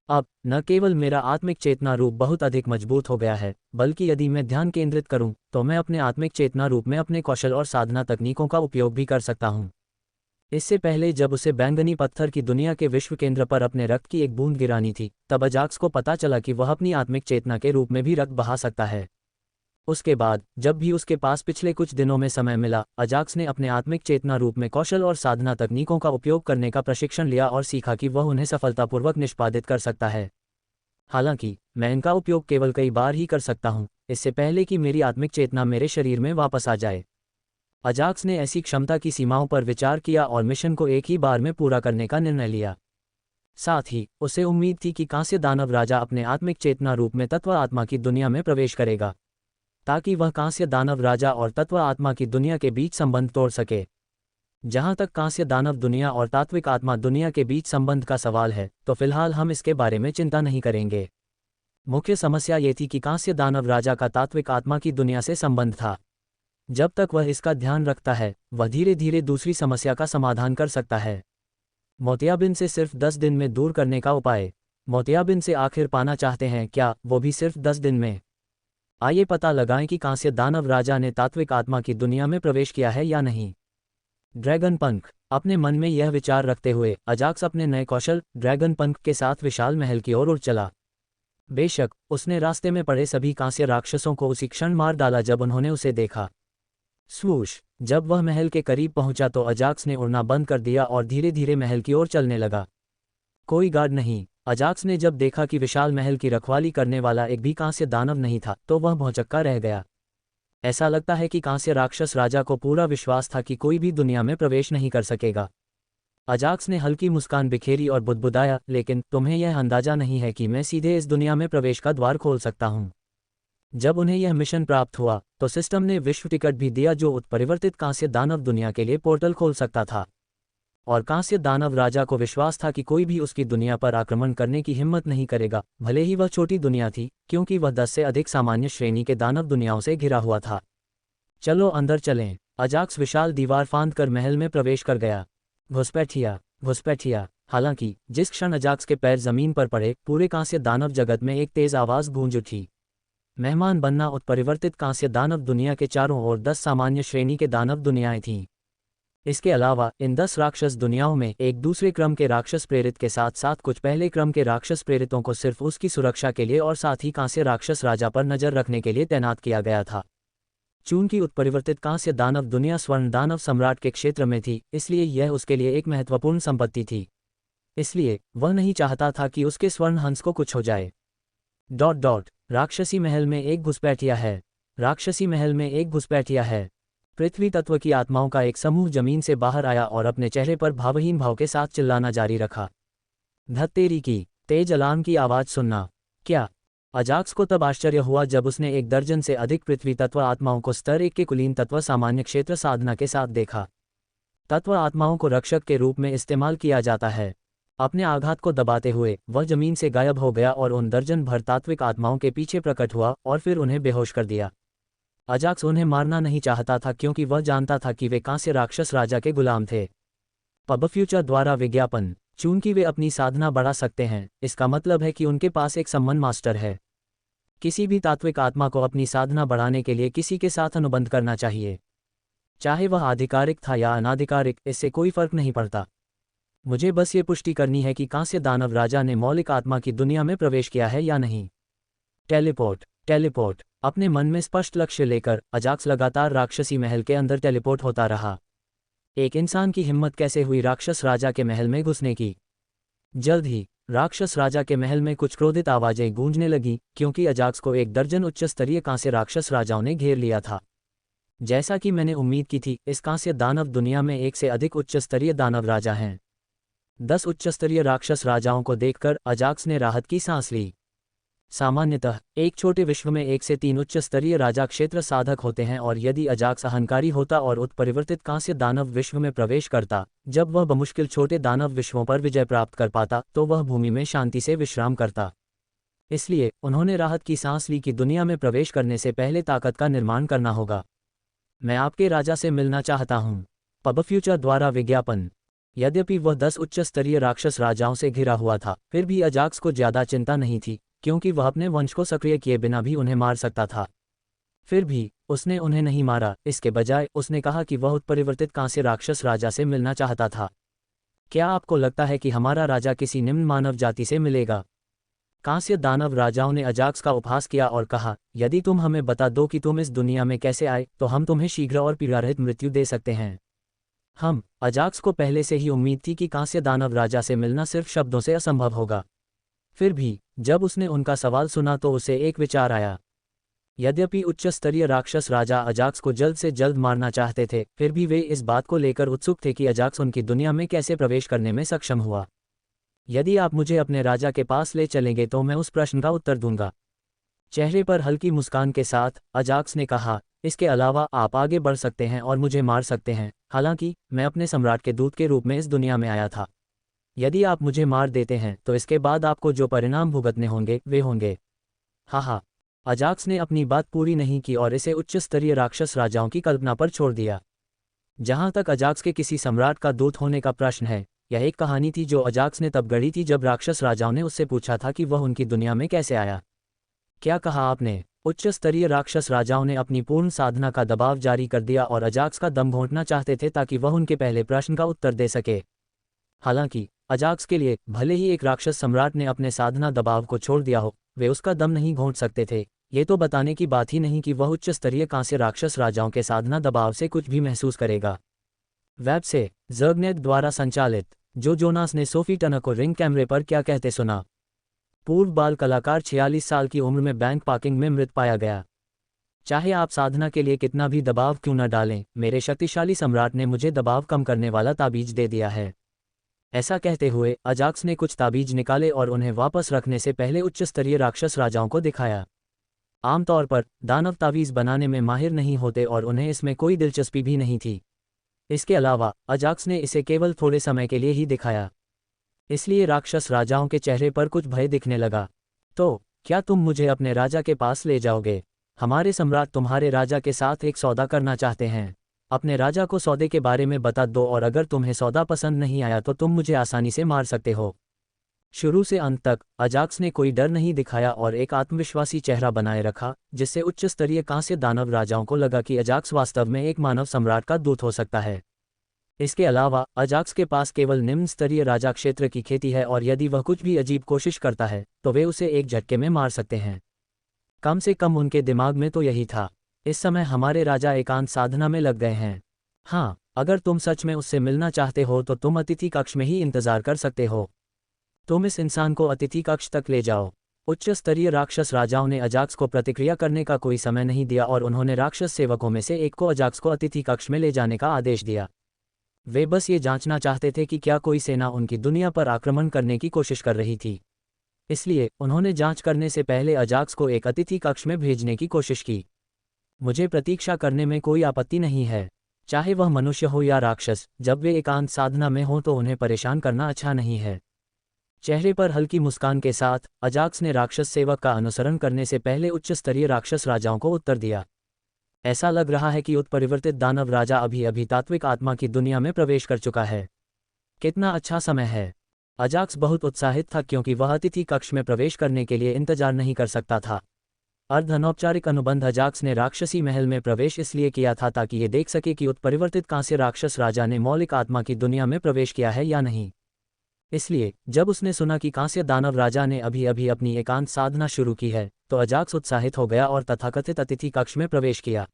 अब न केवल मेरा आत्मिक चेतना रूप बहुत अधिक मजबूत हो गया है, बल्कि यदि मैं ध्यान केंद्रित करूं तो मैं अपने आत्मिक चेतना रूप में अपने कौशल और साधना तकनीकों का उपयोग भी कर सकता हूं। इससे पहले जब उसे बैंगनी पत्थर की दुनिया के विश्व केंद्र पर अपने रक्त की एक बूंद गिरानी थी, तब अजाक्स को पता चला कि वह अपनी आत्मिक चेतना के रूप में भी रक्त बहा सकता है। उसके बाद जब भी उसके पास पिछले कुछ दिनों में समय मिला, अजाक्स ने अपने आत्मिक चेतना रूप में कौशल और साधना तकनीकों का उपयोग करने का प्रशिक्षण लिया और सीखा कि वह उन्हें सफलतापूर्वक निष्पादित कर सकता है। हालांकि मैं इनका उपयोग केवल कई बार ही कर सकता हूं, इससे पहले कि मेरी आत्मिक चेतना मेरे शरीर में वापस आ जाए। अजाक्स ने ऐसी क्षमता की सीमाओं पर विचार किया और मिशन को एक ही बार में पूरा करने का निर्णय लिया। साथ ही उसे उम्मीद थी कि कांस्य दानव राजा अपने आत्मिक चेतना रूप में तत्व आत्मा की दुनिया में प्रवेश करेगा, ताकि वह कांस्य दानव राजा और तत्व आत्मा की दुनिया के बीच संबंध तोड़ सके। जहां तक कांस्य दानव दुनिया और तात्विक आत्मा दुनिया के बीच संबंध का सवाल है, तो फिलहाल हम इसके बारे में चिंता नहीं करेंगे। मुख्य समस्या ये थी कि कांस्य दानव राजा का तात्विक आत्मा की दुनिया से संबंध था। जब तक वह इसका ध्यान रखता है, वह धीरे धीरे दूसरी समस्या का समाधान कर सकता है। मोतियाबिंद से सिर्फ 10 दिन में दूर करने का उपाय। मोतियाबिंद से आखिर पाना चाहते हैं क्या, वो भी सिर्फ 10 दिन में? आइए पता लगाएं कि कांस्य दानव राजा ने तात्विक आत्मा की दुनिया में प्रवेश किया है या नहीं। ड्रैगन पंख। अपने मन में यह विचार रखते हुए अजाक्स अपने नए कौशल ड्रैगन पंख के साथ विशाल महल की ओर उड़ चला। बेशक उसने रास्ते में पड़े सभी कांस्य राक्षसों को उसी क्षण मार डाला जब उन्होंने उसे देखा। स्वूश। जब वह महल के करीब पहुंचा तो अजाक्स ने उड़ना बंद कर दिया और धीरे धीरे महल की ओर चलने लगा। कोई गार्ड नहीं। अजाक्स ने जब देखा कि विशाल महल की रखवाली करने वाला एक भी कांस्य दानव नहीं था, तो वह भौंचक्का रह गया। ऐसा लगता है कि कांस्य राक्षस राजा को पूरा विश्वास था कि कोई भी दुनिया में प्रवेश नहीं कर सकेगा। अजाक्स ने हल्की मुस्कान बिखेरी और बुदबुदाया, लेकिन तुम्हें यह अंदाजा नहीं है कि मैं सीधे इस दुनिया में प्रवेश का द्वार खोल सकता हूं। जब उन्हें यह मिशन प्राप्त हुआ तो सिस्टम ने विश्व टिकट भी दिया जो उत्परिवर्तित कांस्य दानव दुनिया के लिए पोर्टल खोल सकता था। और कांस्य दानव राजा को विश्वास था कि कोई भी उसकी दुनिया पर आक्रमण करने की हिम्मत नहीं करेगा, भले ही वह छोटी दुनिया थी, क्योंकि वह 10 से अधिक सामान्य श्रेणी के दानव दुनियाओं से घिरा हुआ था। चलो अंदर चलें। अजाक्स विशाल दीवार फांद कर महल में प्रवेश कर गया। घुसपैठिया, घुसपैठिया। हालांकि जिस क्षण अजाक्स के पैर जमीन पर पड़े, पूरे कांस्य दानव जगत में एक तेज आवाज गूंज उठी। मेहमान बनना। उत्परिवर्तित कांस्य दानव दुनिया के चारों ओर 10 सामान्य श्रेणी के दानव दुनियाएं थीं। इसके अलावा इन 10 राक्षस दुनियाओं में एक दूसरे क्रम के राक्षस प्रेरित के साथ साथ कुछ पहले क्रम के राक्षस प्रेरितों को सिर्फ उसकी सुरक्षा के लिए और साथ ही कांस्य राक्षस राजा पर नजर रखने के लिए तैनात किया गया था। चून की उत्परिवर्तित कांस्य दानव दुनिया स्वर्ण दानव सम्राट के क्षेत्र में थी, इसलिए यह उसके लिए एक महत्वपूर्ण संपत्ति थी। इसलिए वह नहीं चाहता था कि उसके स्वर्ण हंस को कुछ हो जाए। राक्षसी महल में एक घुसपैठिया है। राक्षसी महल में एक घुसपैठिया है। पृथ्वी तत्व की आत्माओं का एक समूह जमीन से बाहर आया और अपने चेहरे पर भावहीन भाव के साथ चिल्लाना जारी रखा। धत्तेरी की। तेज अलार्म की आवाज सुनना। क्या? अजाक्स को तब आश्चर्य हुआ जब उसने 1 दर्जन से अधिक पृथ्वी तत्व आत्माओं को स्तर 1 के कुलीन तत्व सामान्य क्षेत्र साधना के साथ देखा। तत्व आत्माओं को रक्षक के रूप में इस्तेमाल किया जाता है। अपने आघात को दबाते हुए वह जमीन से गायब हो गया और उन दर्जन भर तात्विक आत्माओं के पीछे प्रकट हुआ और फिर उन्हें बेहोश कर दिया। अजाक्स उन्हें मारना नहीं चाहता था क्योंकि वह जानता था कि वे कांस्य राक्षस राजा के गुलाम थे। पब फ्यूचर द्वारा विज्ञापन। चूंकि वे अपनी साधना बढ़ा सकते हैं, इसका मतलब है कि उनके पास एक सम्मन मास्टर है। किसी भी तात्विक आत्मा को अपनी साधना बढ़ाने के लिए किसी के साथ अनुबंध करना चाहिए, चाहे वह आधिकारिक था या अनाधिकारिक, इससे कोई फर्क नहीं पड़ता। मुझे बस ये पुष्टि करनी है कि कांस्य दानव राजा ने मौलिक आत्मा की दुनिया में प्रवेश किया है या नहीं। टेलीपोर्ट। अपने मन में स्पष्ट लक्ष्य लेकर अजाक्स लगातार राक्षसी महल के अंदर टेलीपोर्ट होता रहा। एक इंसान की हिम्मत कैसे हुई राक्षस राजा के महल में घुसने की? जल्द ही राक्षस राजा के महल में कुछ क्रोधित आवाजें गूंजने लगीं, क्योंकि अजाक्स को 1 दर्जन उच्च स्तरीय कांस्य राक्षस राजाओं ने घेर लिया था। जैसा कि मैंने उम्मीद की थी, इस कांस्य दानव दुनिया में 1 से अधिक उच्च स्तरीय दानव राजा हैं। 10 उच्च स्तरीय राक्षस राजाओं को देखकर अजाक्स ने राहत की सांस ली। सामान्यतः एक छोटे विश्व में 1 से 3 उच्च स्तरीय राजा क्षेत्र साधक होते हैं, और यदि अजाक्स अहंकारी होता और उत्परिवर्तित कांस्य दानव विश्व में प्रवेश करता, जब वह बमुश्किल छोटे दानव विश्वों पर विजय प्राप्त कर पाता, तो वह भूमि में शांति से विश्राम करता। इसलिए उन्होंने राहत की सांस ली कि दुनिया में प्रवेश करने से पहले ताकत का निर्माण करना होगा। मैं आपके राजा से मिलना चाहता हूँ। पब फ्यूचर द्वारा विज्ञापन। यद्यपि वह 10 उच्च स्तरीय राक्षस राजाओं से घिरा हुआ था, फिर भी अजाक्स को ज्यादा चिंता नहीं थी, क्योंकि वह अपने वंश को सक्रिय किए बिना भी उन्हें मार सकता था। फिर भी उसने उन्हें नहीं मारा, इसके बजाय उसने कहा कि वह उत्परिवर्तित कांस्य राक्षस राजा से मिलना चाहता था। क्या आपको लगता है कि हमारा राजा किसी निम्न मानव जाति से मिलेगा? कांस्य दानव राजाओं ने अजाक्स का उपहास किया और कहा, यदि तुम हमें बता दो कि तुम इस दुनिया में कैसे आए, तो हम तुम्हें शीघ्र और पीड़ारहित मृत्यु दे सकते हैं। अजाक्स को पहले से ही उम्मीद थी कि कांस्य दानव राजा से मिलना सिर्फ शब्दों से असंभव होगा। फिर भी जब उसने उनका सवाल सुना तो उसे एक विचार आया। यद्यपि उच्च स्तरीय राक्षस राजा अजाक्स को जल्द से जल्द मारना चाहते थे, फिर भी वे इस बात को लेकर उत्सुक थे कि अजाक्स उनकी दुनिया में कैसे प्रवेश करने में सक्षम हुआ। यदि आप मुझे अपने राजा के पास ले चलेंगे तो मैं उस प्रश्न का उत्तर दूंगा। चेहरे पर हल्की मुस्कान के साथ अजाक्स ने कहा, इसके अलावा आप आगे बढ़ सकते हैं और मुझे मार सकते हैं, हालांकि मैं अपने सम्राट के दूत के रूप में इस दुनिया में आया था। यदि आप मुझे मार देते हैं तो इसके बाद आपको जो परिणाम भुगतने होंगे वे होंगे। हा। अजाक्स ने अपनी बात पूरी नहीं की और इसे उच्च स्तरीय राक्षस राजाओं की कल्पना पर छोड़ दिया। जहां तक अजाक्स के किसी सम्राट का दूत होने का प्रश्न है, यह एक कहानी थी जो अजाक्स ने तब गढ़ी थी जब राक्षस राजाओं ने उससे पूछा था कि वह उनकी दुनिया में कैसे आया। क्या कहा आपने? उच्च स्तरीय राक्षस राजाओं ने अपनी पूर्ण साधना का दबाव जारी कर दिया और अजाक्स का दम घोंटना चाहते थे ताकि वह उनके पहले प्रश्न का उत्तर दे सके। हालांकि अजाक्स के लिए भले ही एक राक्षस सम्राट ने अपने साधना दबाव को छोड़ दिया हो, वे उसका दम नहीं घोंट सकते थे। ये तो बताने की बात ही नहीं कि वह उच्च स्तरीय कांस्य राक्षस राजाओं के साधना दबाव से कुछ भी महसूस करेगा। वेब से ज़र्गनेट द्वारा संचालित जो जोनास ने सोफी टनर को रिंग कैमरे पर क्या कहते सुना। पूर्व बाल कलाकार 46 साल की उम्र में बैंक पार्किंग में मृत पाया गया। चाहे आप साधना के लिए कितना भी दबाव क्यों न डालें, मेरे शक्तिशाली सम्राट ने मुझे दबाव कम करने वाला ताबीज दे दिया है। ऐसा कहते हुए अजाक्स ने कुछ ताबीज निकाले और उन्हें वापस रखने से पहले उच्च स्तरीय राक्षस राजाओं को दिखाया। आमतौर पर दानव तावीज़ बनाने में माहिर नहीं होते और उन्हें इसमें कोई दिलचस्पी भी नहीं थी। इसके अलावा अजाक्स ने इसे केवल थोड़े समय के लिए ही दिखाया, इसलिए राक्षस राजाओं के चेहरे पर कुछ भय दिखने लगा। तो क्या तुम मुझे अपने राजा के पास ले जाओगे? हमारे सम्राट तुम्हारे राजा के साथ एक सौदा करना चाहते हैं। अपने राजा को सौदे के बारे में बता दो और अगर तुम्हें सौदा पसंद नहीं आया तो तुम मुझे आसानी से मार सकते हो। शुरू से अंत तक अजाक्स ने कोई डर नहीं दिखाया और एक आत्मविश्वासी चेहरा बनाए रखा, जिससे उच्च स्तरीय कांस्य दानव राजाओं को लगा कि अजाक्स वास्तव में एक मानव सम्राट का दूत हो सकता है। इसके अलावा अजाक्स के पास केवल निम्न स्तरीय राजा क्षेत्र की खेती है और यदि वह कुछ भी अजीब कोशिश करता है तो वे उसे एक झटके में मार सकते हैं। कम से कम उनके दिमाग में तो यही था। इस समय हमारे राजा एकांत साधना में लग गए हैं। हाँ, अगर तुम सच में उससे मिलना चाहते हो तो तुम अतिथि कक्ष में ही इंतजार कर सकते हो। तुम इस इंसान को अतिथि कक्ष तक ले जाओ। उच्च स्तरीय राक्षस राजाओं ने अजाक्स को प्रतिक्रिया करने का कोई समय नहीं दिया और उन्होंने राक्षस सेवकों में से एक को अजाक्स को अतिथि कक्ष में ले जाने का आदेश दिया। वे बस ये जांचना चाहते थे कि क्या कोई सेना उनकी दुनिया पर आक्रमण करने की कोशिश कर रही थी। इसलिए उन्होंने जांच करने से पहले अजाक्स को एक अतिथि कक्ष में भेजने की कोशिश की। मुझे प्रतीक्षा करने में कोई आपत्ति नहीं है, चाहे वह मनुष्य हो या राक्षस। जब वे एकांत साधना में हों तो उन्हें परेशान करना अच्छा नहीं है। चेहरे पर हल्की मुस्कान के साथ अजाक्स ने राक्षस सेवक का अनुसरण करने से पहले उच्च स्तरीय राक्षस राजाओं को उत्तर दिया। ऐसा लग रहा है कि उत्परिवर्तित दानव राजा अभी अभी तात्विक आत्मा की दुनिया में प्रवेश कर चुका है। कितना अच्छा समय है। अजाक्स बहुत उत्साहित था क्योंकि वह अतिथि कक्ष में प्रवेश करने के लिए इंतजार नहीं कर सकता था। अर्ध अनौपचारिक अनुबंध अजाक्स ने राक्षसी महल में प्रवेश इसलिए किया था ताकि ये देख सके कि उत्परिवर्तित कांस्य राक्षस राजा ने मौलिक आत्मा की दुनिया में प्रवेश किया है या नहीं। इसलिए जब उसने सुना कि कांस्य दानव राजा ने अभी अभी अपनी एकांत साधना शुरू की है तो अजाक्स उत्साहित हो गया और तथाकथित अतिथि कक्ष में प्रवेश किया।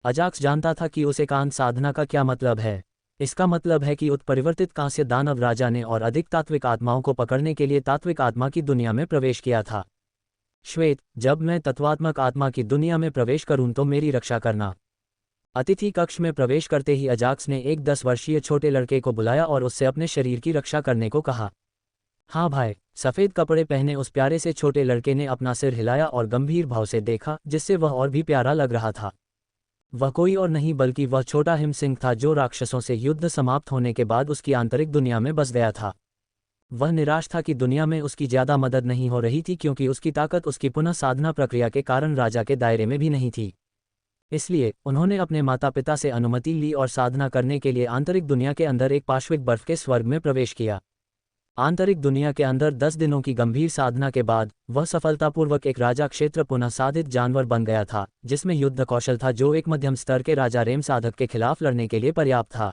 अजाक्स जानता था कि उस एकांत साधना का क्या मतलब है। इसका मतलब है कि उत्परिवर्तित कांस्य दानव राजा ने और अधिक तात्विक आत्माओं को पकड़ने के लिए तात्विक आत्मा की दुनिया में प्रवेश किया था। श्वेत, जब मैं तत्वात्मक आत्मा की दुनिया में प्रवेश करूं तो मेरी रक्षा करना। अतिथि कक्ष में प्रवेश करते ही अजाक्स ने एक 10 वर्षीय छोटे लड़के को बुलाया और उससे अपने शरीर की रक्षा करने को कहा। हाँ भाई। सफ़ेद कपड़े पहने उस प्यारे से छोटे लड़के ने अपना सिर हिलाया और गंभीर भाव से देखा, जिससे वह और भी प्यारा लग रहा था। वह कोई और नहीं बल्कि वह छोटा हिम सिंह था जो राक्षसों से युद्ध समाप्त होने के बाद उसकी आंतरिक दुनिया में बस गया था। वह निराश था कि दुनिया में उसकी ज़्यादा मदद नहीं हो रही थी क्योंकि उसकी ताकत उसकी पुनः साधना प्रक्रिया के कारण राजा के दायरे में भी नहीं थी। इसलिए उन्होंने अपने माता पिता से अनुमति ली और साधना करने के लिए आंतरिक दुनिया के अंदर एक पाश्विक बर्फ के स्वर्ग में प्रवेश किया। आंतरिक दुनिया के अंदर 10 दिनों की गंभीर साधना के बाद वह सफलतापूर्वक एक राजा क्षेत्र पुनः साधित जानवर बन गया था, जिसमें युद्ध कौशल था जो एक मध्यम स्तर के राजा रेम साधक के खिलाफ लड़ने के लिए पर्याप्त था।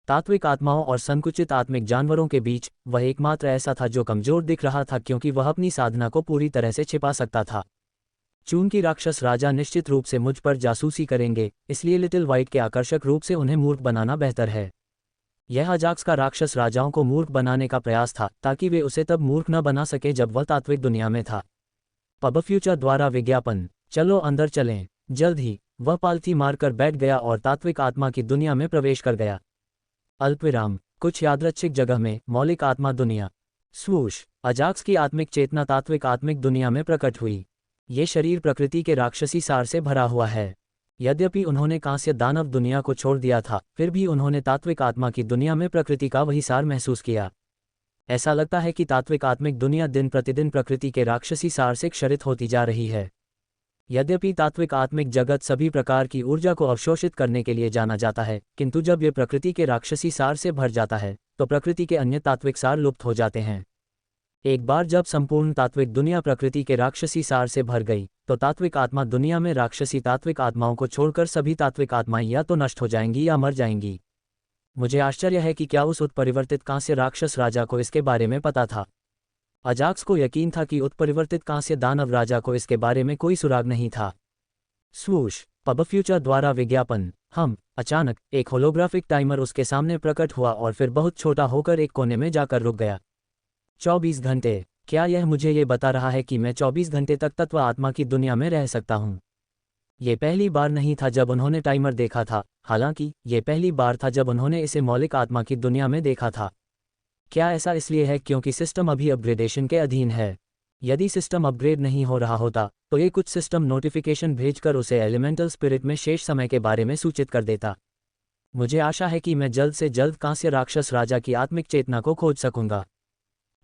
तात्विक आत्माओं और संकुचित आत्मिक जानवरों के बीच वह एकमात्र ऐसा था जो कमजोर दिख रहा था क्योंकि वह अपनी साधना को पूरी तरह से छिपा सकता था। चूंकि राक्षस राजा निश्चित रूप से मुझ पर जासूसी करेंगे, इसलिए लिटिल वाइट के आकर्षक रूप से उन्हें मूर्ख बनाना बेहतर है। यह अजाक्स का राक्षस राजाओं को मूर्ख बनाने का प्रयास था ताकि वे उसे तब मूर्ख न बना सके जब वह तात्विक दुनिया में था। पब फ्यूचर द्वारा विज्ञापन। चलो अंदर चलें। जल्द ही वह पालथी मारकर बैठ गया और तात्विक आत्मा की दुनिया में प्रवेश कर गया। अल्पविराम। कुछ यादृच्छिक जगह में मौलिक आत्मा दुनिया। स्वूश, अजाक्स की आत्मिक चेतना तात्विक आत्मिक दुनिया में प्रकट हुई। ये शरीर प्रकृति के राक्षसी सार से भरा हुआ है। यद्यपि उन्होंने कांस्य दानव दुनिया को छोड़ दिया था, फिर भी उन्होंने तात्विक आत्मा की दुनिया में प्रकृति का वही सार महसूस किया। ऐसा लगता है कि तात्विक आत्मिक दुनिया दिन प्रतिदिन प्रकृति के राक्षसी सार से क्षरित होती जा रही है। यद्यपि तात्विक आत्मिक जगत सभी प्रकार की ऊर्जा को अवशोषित करने के लिए जाना जाता है, किंतु जब ये प्रकृति के राक्षसी सार से भर जाता है तो प्रकृति के अन्य तात्विक सार लुप्त हो जाते हैं। एक बार जब संपूर्ण तात्विक दुनिया प्रकृति के राक्षसी सार से भर गई तो तात्विक आत्मा दुनिया में राक्षसी तात्विक आत्माओं को छोड़कर सभी तात्विक आत्माएं या तो नष्ट हो जाएंगी या मर जाएंगी। मुझे आश्चर्य है कि क्या उस उत्परिवर्तित कांस्य राक्षस राजा को इसके बारे में पता था। अजाक्स को यकीन था कि उत्परिवर्तित कांस्य दानव राजा को इसके बारे में कोई सुराग नहीं था। स्वूश, पब फ्यूचर द्वारा विज्ञापन। अचानक एक होलोग्राफिक टाइमर उसके सामने प्रकट हुआ और फिर बहुत छोटा होकर एक कोने में जाकर रुक गया। 24 घंटे। क्या यह मुझे ये बता रहा है कि मैं 24 घंटे तक तत्व आत्मा की दुनिया में रह सकता हूँ? ये पहली बार नहीं था जब उन्होंने टाइमर देखा था, हालांकि ये पहली बार था जब उन्होंने इसे मौलिक आत्मा की दुनिया में देखा था। क्या ऐसा इसलिए है क्योंकि सिस्टम अभी अपग्रेडेशन के अधीन है? यदि सिस्टम अपग्रेड नहीं हो रहा होता तो ये कुछ सिस्टम नोटिफिकेशन भेजकर उसे एलिमेंटल स्पिरिट में शेष समय के बारे में सूचित कर देता। मुझे आशा है कि मैं जल्द से जल्द कांस्य राक्षस राजा की आत्मिक चेतना को खोज सकूंगा।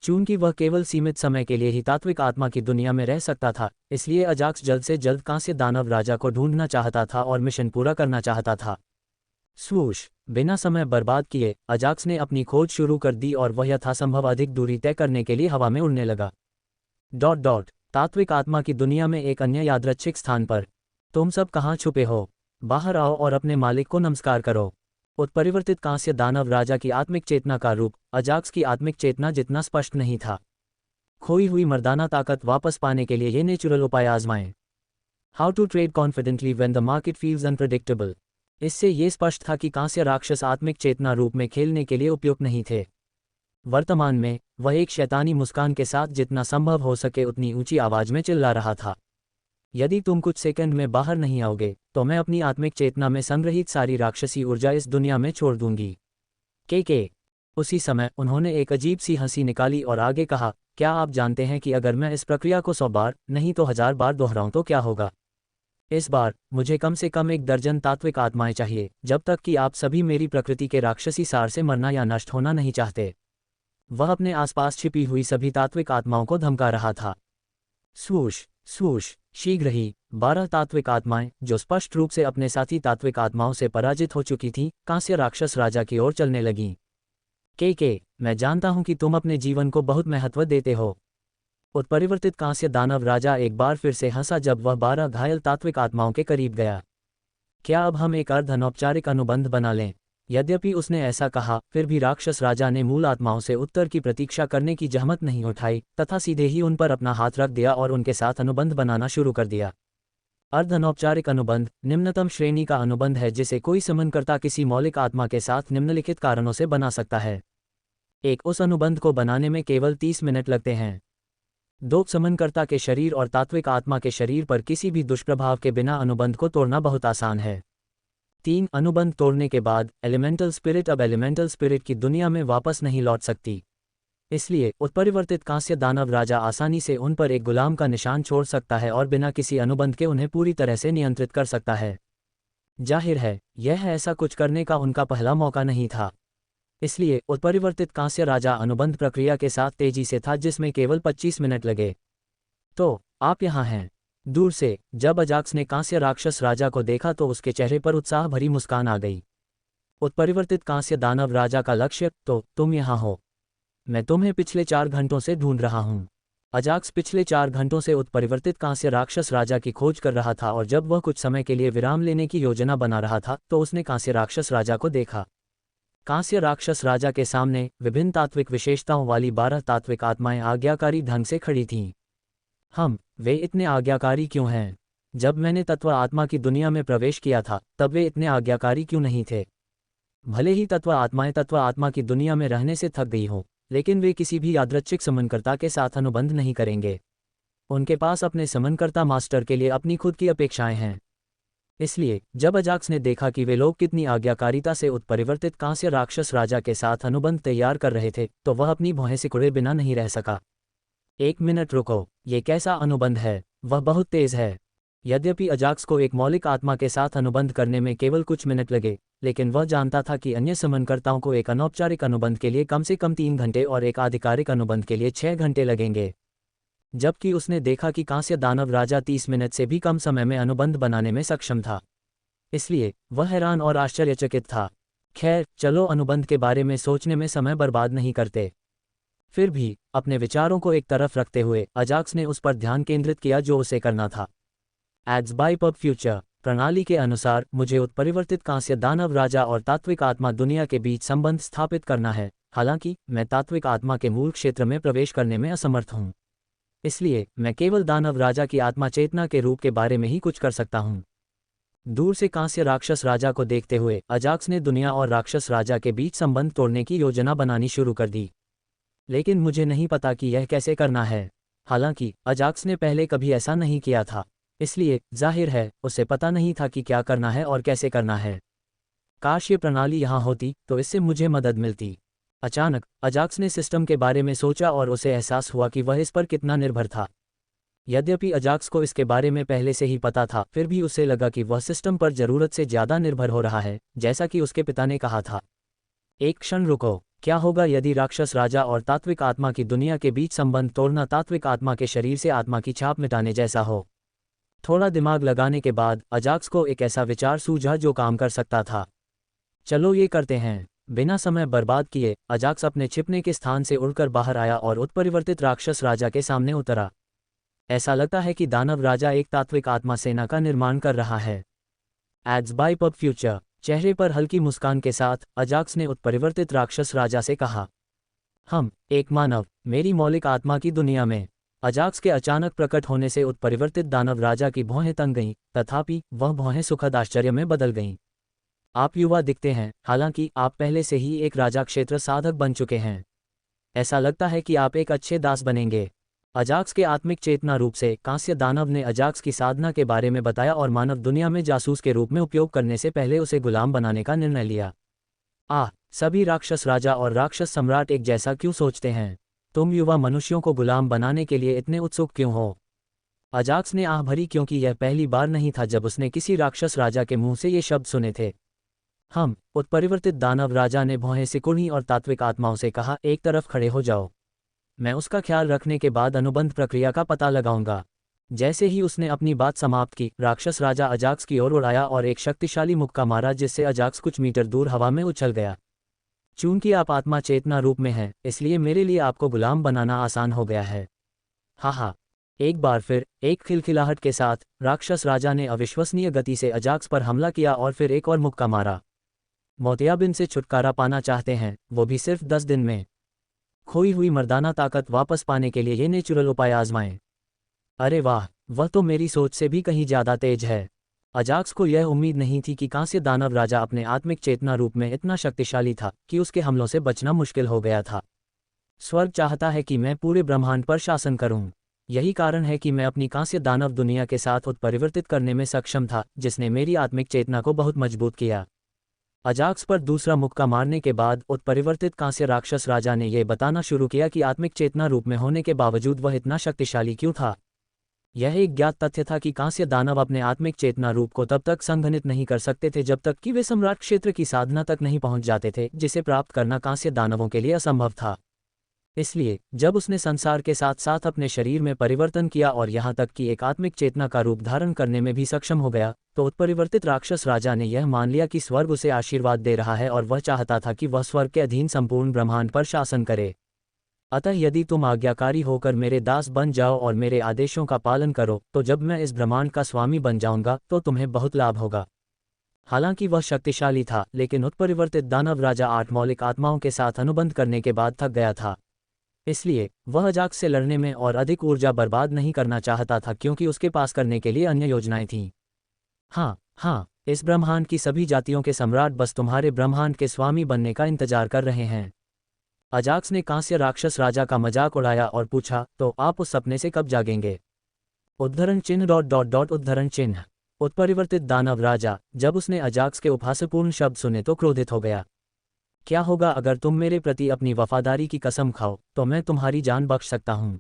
चूंकि वह केवल सीमित समय के लिए ही तात्विक आत्मा की दुनिया में रह सकता था, इसलिए अजाक्स जल्द से जल्द कांस्य दानव राजा को ढूंढना चाहता था और मिशन पूरा करना चाहता था। स्वूश, बिना समय बर्बाद किए अजाक्स ने अपनी खोज शुरू कर दी और वह यथासंभव अधिक दूरी तय करने के लिए हवा में उड़ने लगा। तात्विक आत्मा की दुनिया में एक अन्य यादृच्छिक स्थान पर। तुम सब कहाँ छुपे हो? बाहर आओ और अपने मालिक को नमस्कार करो। उत्परिवर्तित कांस्य दानव राजा की आत्मिक चेतना का रूप अजाक्स की आत्मिक चेतना जितना स्पष्ट नहीं था। खोई हुई मर्दाना ताकत वापस पाने के लिए ये नेचुरल उपाय आजमाएं। How to trade confidently when the market feels unpredictable. इससे ये स्पष्ट था कि कांस्य राक्षस आत्मिक चेतना रूप में खेलने के लिए उपयुक्त नहीं थे। वर्तमान में वह एक शैतानी मुस्कान के साथ जितना संभव हो सके उतनी ऊंची आवाज में चिल्ला रहा था। यदि तुम कुछ सेकंड में बाहर नहीं आओगे तो मैं अपनी आत्मिक चेतना में संग्रहित सारी राक्षसी ऊर्जा इस दुनिया में छोड़ दूंगी। के उसी समय उन्होंने एक अजीब सी हंसी निकाली और आगे कहा, क्या आप जानते हैं कि अगर मैं इस प्रक्रिया को 100 बार नहीं तो 1000 बार दोहराऊं तो क्या होगा? इस बार मुझे कम से कम 1 दर्जन तात्विक आत्माएं चाहिए, जब तक कि आप सभी मेरी प्रकृति के राक्षसी सार से मरना या नष्ट होना नहीं चाहते। वह अपने आसपास छिपी हुई सभी तात्विक आत्माओं को धमका रहा था। स्वूश स्वूश, शीघ्र ही 12 तात्विक आत्माएं, जो स्पष्ट रूप से अपने साथी तात्विक आत्माओं से पराजित हो चुकी थीं, कांस्य राक्षस राजा की ओर चलने लगीं। मैं जानता हूं कि तुम अपने जीवन को बहुत महत्व देते हो। उत्परिवर्तित कांस्य दानव राजा एक बार फिर से हंसा जब वह 12 घायल तात्विक आत्माओं के करीब गया। क्या अब हम एक अर्ध अनौपचारिक अनुबंध बना लें? यद्यपि उसने ऐसा कहा, फिर भी राक्षस राजा ने मूल आत्माओं से उत्तर की प्रतीक्षा करने की जहमत नहीं उठाई तथा सीधे ही उन पर अपना हाथ रख दिया और उनके साथ अनुबंध बनाना शुरू कर दिया। अर्ध अनौपचारिक अनुबंध निम्नतम श्रेणी का अनुबंध है जिसे कोई समनकर्ता किसी मौलिक आत्मा के साथ निम्नलिखित कारणों से बना सकता है। उस अनुबंध को बनाने में केवल 30 मिनट लगते हैं। 2 समनकर्ता के शरीर और तात्विक आत्मा के शरीर पर किसी भी दुष्प्रभाव के बिना अनुबंध को तोड़ना बहुत आसान है। 3 अनुबंध तोड़ने के बाद एलिमेंटल स्पिरिट अब एलिमेंटल स्पिरिट की दुनिया में वापस नहीं लौट सकती। इसलिए उत्परिवर्तित कांस्य दानव राजा आसानी से उन पर एक गुलाम का निशान छोड़ सकता है और बिना किसी अनुबंध के उन्हें पूरी तरह से नियंत्रित कर सकता है। जाहिर है, यह ऐसा कुछ करने का उनका पहला मौका नहीं था। इसलिए उत्परिवर्तित कांस्य राजा अनुबंध प्रक्रिया के साथ तेजी से था, जिसमें केवल 25 मिनट लगे। तो आप यहाँ हैं। दूर से जब अजाक्स ने कांस्य राक्षस राजा को देखा तो उसके चेहरे पर उत्साह भरी मुस्कान आ गई। उत्परिवर्तित कांस्य दानव राजा का लक्ष्य, तो तुम यहाँ हो। मैं तुम्हें पिछले 4 घंटों से ढूंढ रहा हूँ। अजाक्स पिछले 4 घंटों से उत्परिवर्तित कांस्य राक्षस राजा की खोज कर रहा था और जब वह कुछ समय के लिए विराम लेने की योजना बना रहा था तो उसने कांस्य राक्षस राजा को देखा। कांस्य राक्षस राजा के सामने विभिन्न तात्विक विशेषताओं वाली 12 तात्विक आत्माएं आज्ञाकारी ढंग से खड़ी थीं। वे इतने आज्ञाकारी क्यों हैं? जब मैंने तत्व आत्मा की दुनिया में प्रवेश किया था तब वे इतने आज्ञाकारी क्यों नहीं थे? भले ही तत्व आत्माएं तत्व आत्मा की दुनिया में रहने से थक गई हों, लेकिन वे किसी भी यादृच्छिक समनकर्ता के साथ अनुबंध नहीं करेंगे। उनके पास अपने समनकर्ता मास्टर के लिए अपनी खुद की अपेक्षाएं हैं। इसलिए जब अजाक्स ने देखा कि वे लोग कितनी आज्ञाकारिता से उत्परिवर्तित कांस्य राक्षस राजा के साथ अनुबंध तैयार कर रहे थे तो वह अपनी भौहें सिकुड़े बिना नहीं रह सका। 1 मिनट रुको, ये कैसा अनुबंध है? वह बहुत तेज है। यद्यपि अजाक्स को एक मौलिक आत्मा के साथ अनुबंध करने में केवल कुछ मिनट लगे, लेकिन वह जानता था कि अन्य समनकर्ताओं को एक अनौपचारिक अनुबंध के लिए कम से कम 3 घंटे और एक आधिकारिक अनुबंध के लिए 6 घंटे लगेंगे। जबकि उसने देखा कि कांस्य दानव राजा 30 मिनट से भी कम समय में अनुबंध बनाने में सक्षम था, इसलिए वह हैरान और आश्चर्यचकित था। खैर, चलो अनुबंध के बारे में सोचने में समय बर्बाद नहीं करते। फिर भी अपने विचारों को एक तरफ रखते हुए अजाक्स ने उस पर ध्यान केंद्रित किया जो उसे करना था। एड्स बाय पब फ्यूचर प्रणाली के अनुसार मुझे उत्परिवर्तित कांस्य दानव राजा और तात्विक आत्मा दुनिया के बीच संबंध स्थापित करना है। हालांकि मैं तात्विक आत्मा के मूल क्षेत्र में प्रवेश करने में असमर्थ हूं, इसलिए मैं केवल दानव राजा की आत्मा चेतना के रूप के बारे में ही कुछ कर सकता हूं। दूर से कांस्य राक्षस राजा को देखते हुए अजाक्स ने दुनिया और राक्षस राजा के बीच संबंध तोड़ने की योजना बनानी शुरू कर दी। लेकिन मुझे नहीं पता कि यह कैसे करना है। हालांकि अजाक्स ने पहले कभी ऐसा नहीं किया था, इसलिए जाहिर है उसे पता नहीं था कि क्या करना है और कैसे करना है। काश ये प्रणाली यहाँ होती तो इससे मुझे मदद मिलती। अचानक अजाक्स ने सिस्टम के बारे में सोचा और उसे एहसास हुआ कि वह इस पर कितना निर्भर था। यद्यपि अजाक्स को इसके बारे में पहले से ही पता था, फिर भी उसे लगा कि वह सिस्टम पर जरूरत से ज़्यादा निर्भर हो रहा है, जैसा कि उसके पिता ने कहा था। एक क्षण रुको, क्या होगा यदि राक्षस राजा और तात्विक आत्मा की दुनिया के बीच संबंध तोड़ना तात्विक आत्मा के शरीर से आत्मा की छाप मिटाने जैसा हो? थोड़ा दिमाग लगाने के बाद अजाक्स को एक ऐसा विचार सूझा जो काम कर सकता था। चलो ये करते हैं। बिना समय बर्बाद किए अजाक्स अपने छिपने के स्थान से उड़कर बाहर आया और उत्परिवर्तित राक्षस राजा के सामने उतरा। ऐसा लगता है कि दानव राजा एक तात्विक आत्मा सेना का निर्माण कर रहा है। एड्स बाय पब फ्यूचर चेहरे पर हल्की मुस्कान के साथ अजाक्स ने उत्परिवर्तित राक्षस राजा से कहा, हम एक मानव मेरी मौलिक आत्मा की दुनिया में। अजाक्स के अचानक प्रकट होने से उत्परिवर्तित दानव राजा की भौहें तंग गईं, तथापि वह भौहें सुखद आश्चर्य में बदल गईं। आप युवा दिखते हैं, हालांकि आप पहले से ही एक राजा क्षेत्र साधक बन चुके हैं। ऐसा लगता है कि आप एक अच्छे दास बनेंगे। अजाक्स के आत्मिक चेतना रूप से कांस्य दानव ने अजाक्स की साधना के बारे में बताया और मानव दुनिया में जासूस के रूप में उपयोग करने से पहले उसे गुलाम बनाने का निर्णय लिया। सभी राक्षस राजा और राक्षस सम्राट एक जैसा क्यों सोचते हैं? तुम युवा मनुष्यों को गुलाम बनाने के लिए इतने उत्सुक क्यों हो? अजाक्स ने आह भरी, क्योंकि यह पहली बार नहीं था जब उसने किसी राक्षस राजा के मुंह से ये शब्द सुने थे। हम उत्परिवर्तित दानव राजा ने भौहें सिकुड़ी और तात्विक आत्माओं से कहा, एक तरफ खड़े हो जाओ। मैं उसका ख्याल रखने के बाद अनुबंध प्रक्रिया का पता लगाऊंगा। जैसे ही उसने अपनी बात समाप्त की, राक्षस राजा अजाक्स की ओर उड़ाया और एक शक्तिशाली मुक्का मारा जिससे अजाक्स कुछ मीटर दूर हवा में उछल गया। चूंकि आप आत्मा चेतना रूप में हैं, इसलिए मेरे लिए आपको गुलाम बनाना आसान हो गया है। हा। एक बार फिर एक खिलखिलाहट के साथ राक्षस राजा ने अविश्वसनीय गति से अजाक्स पर हमला किया और फिर एक और मुक्का मारा। मोतियाबिंद से छुटकारा पाना चाहते हैं, वो भी सिर्फ 10 दिन में? खोई हुई मर्दाना ताकत वापस पाने के लिए ये नेचुरल उपाय आजमाएं। अरे वाह, वह तो मेरी सोच से भी कहीं ज़्यादा तेज है। अजाक्स को यह उम्मीद नहीं थी कि कांस्य दानव राजा अपने आत्मिक चेतना रूप में इतना शक्तिशाली था कि उसके हमलों से बचना मुश्किल हो गया था। स्वर्ग चाहता है कि मैं पूरे ब्रह्मांड पर शासन करूं। यही कारण है कि मैं अपनी कांस्य दानव दुनिया के साथ उत्परिवर्तित करने में सक्षम था, जिसने मेरी आत्मिक चेतना को बहुत मजबूत किया। अजाक्स पर दूसरा मुक्का मारने के बाद उत्परिवर्तित कांस्य राक्षस राजा ने यह बताना शुरू किया कि आत्मिक चेतना रूप में होने के बावजूद वह इतना शक्तिशाली क्यों था। यह एक ज्ञात तथ्य था कि कांस्य दानव अपने आत्मिक चेतना रूप को तब तक संघनित नहीं कर सकते थे जब तक कि वे सम्राट क्षेत्र की साधना तक नहीं पहुंच जाते थे, जिसे प्राप्त करना कांस्य दानवों के लिए असंभव था। इसलिए जब उसने संसार के साथ साथ अपने शरीर में परिवर्तन किया और यहाँ तक कि एक आत्मिक चेतना का रूप धारण करने में भी सक्षम हो गया, तो उत्परिवर्तित राक्षस राजा ने यह मान लिया कि स्वर्ग उसे आशीर्वाद दे रहा है और वह चाहता था कि वह स्वर्ग के अधीन संपूर्ण ब्रह्मांड पर शासन करे। अतः यदि तुम आज्ञाकारी होकर मेरे दास बन जाओ और मेरे आदेशों का पालन करो, तो जब मैं इस ब्रह्मांड का स्वामी बन जाऊंगा तो तुम्हें बहुत लाभ होगा। हालांकि वह शक्तिशाली था, लेकिन उत्परिवर्तित दानव राजा 8 मौलिक आत्माओं के साथ अनुबंध करने के बाद थक गया था। इसलिए वह अजाक्स से लड़ने में और अधिक ऊर्जा बर्बाद नहीं करना चाहता था, क्योंकि उसके पास करने के लिए अन्य योजनाएं थीं। हाँ, इस ब्रह्मांड की सभी जातियों के सम्राट बस तुम्हारे ब्रह्मांड के स्वामी बनने का इंतजार कर रहे हैं। अजाक्स ने कांस्य राक्षस राजा का मजाक उड़ाया और पूछा, तो आप उस सपने से कब जागेंगे? उद्धरण चिन्ह .. उद्धरण चिन्ह। उत्परिवर्तित दानव राजा, जब उसने अजाक्स के उपहासपूर्ण शब्द सुने तो क्रोधित हो गया। क्या होगा अगर तुम मेरे प्रति अपनी वफादारी की कसम खाओ, तो मैं तुम्हारी जान बख्श सकता हूँ।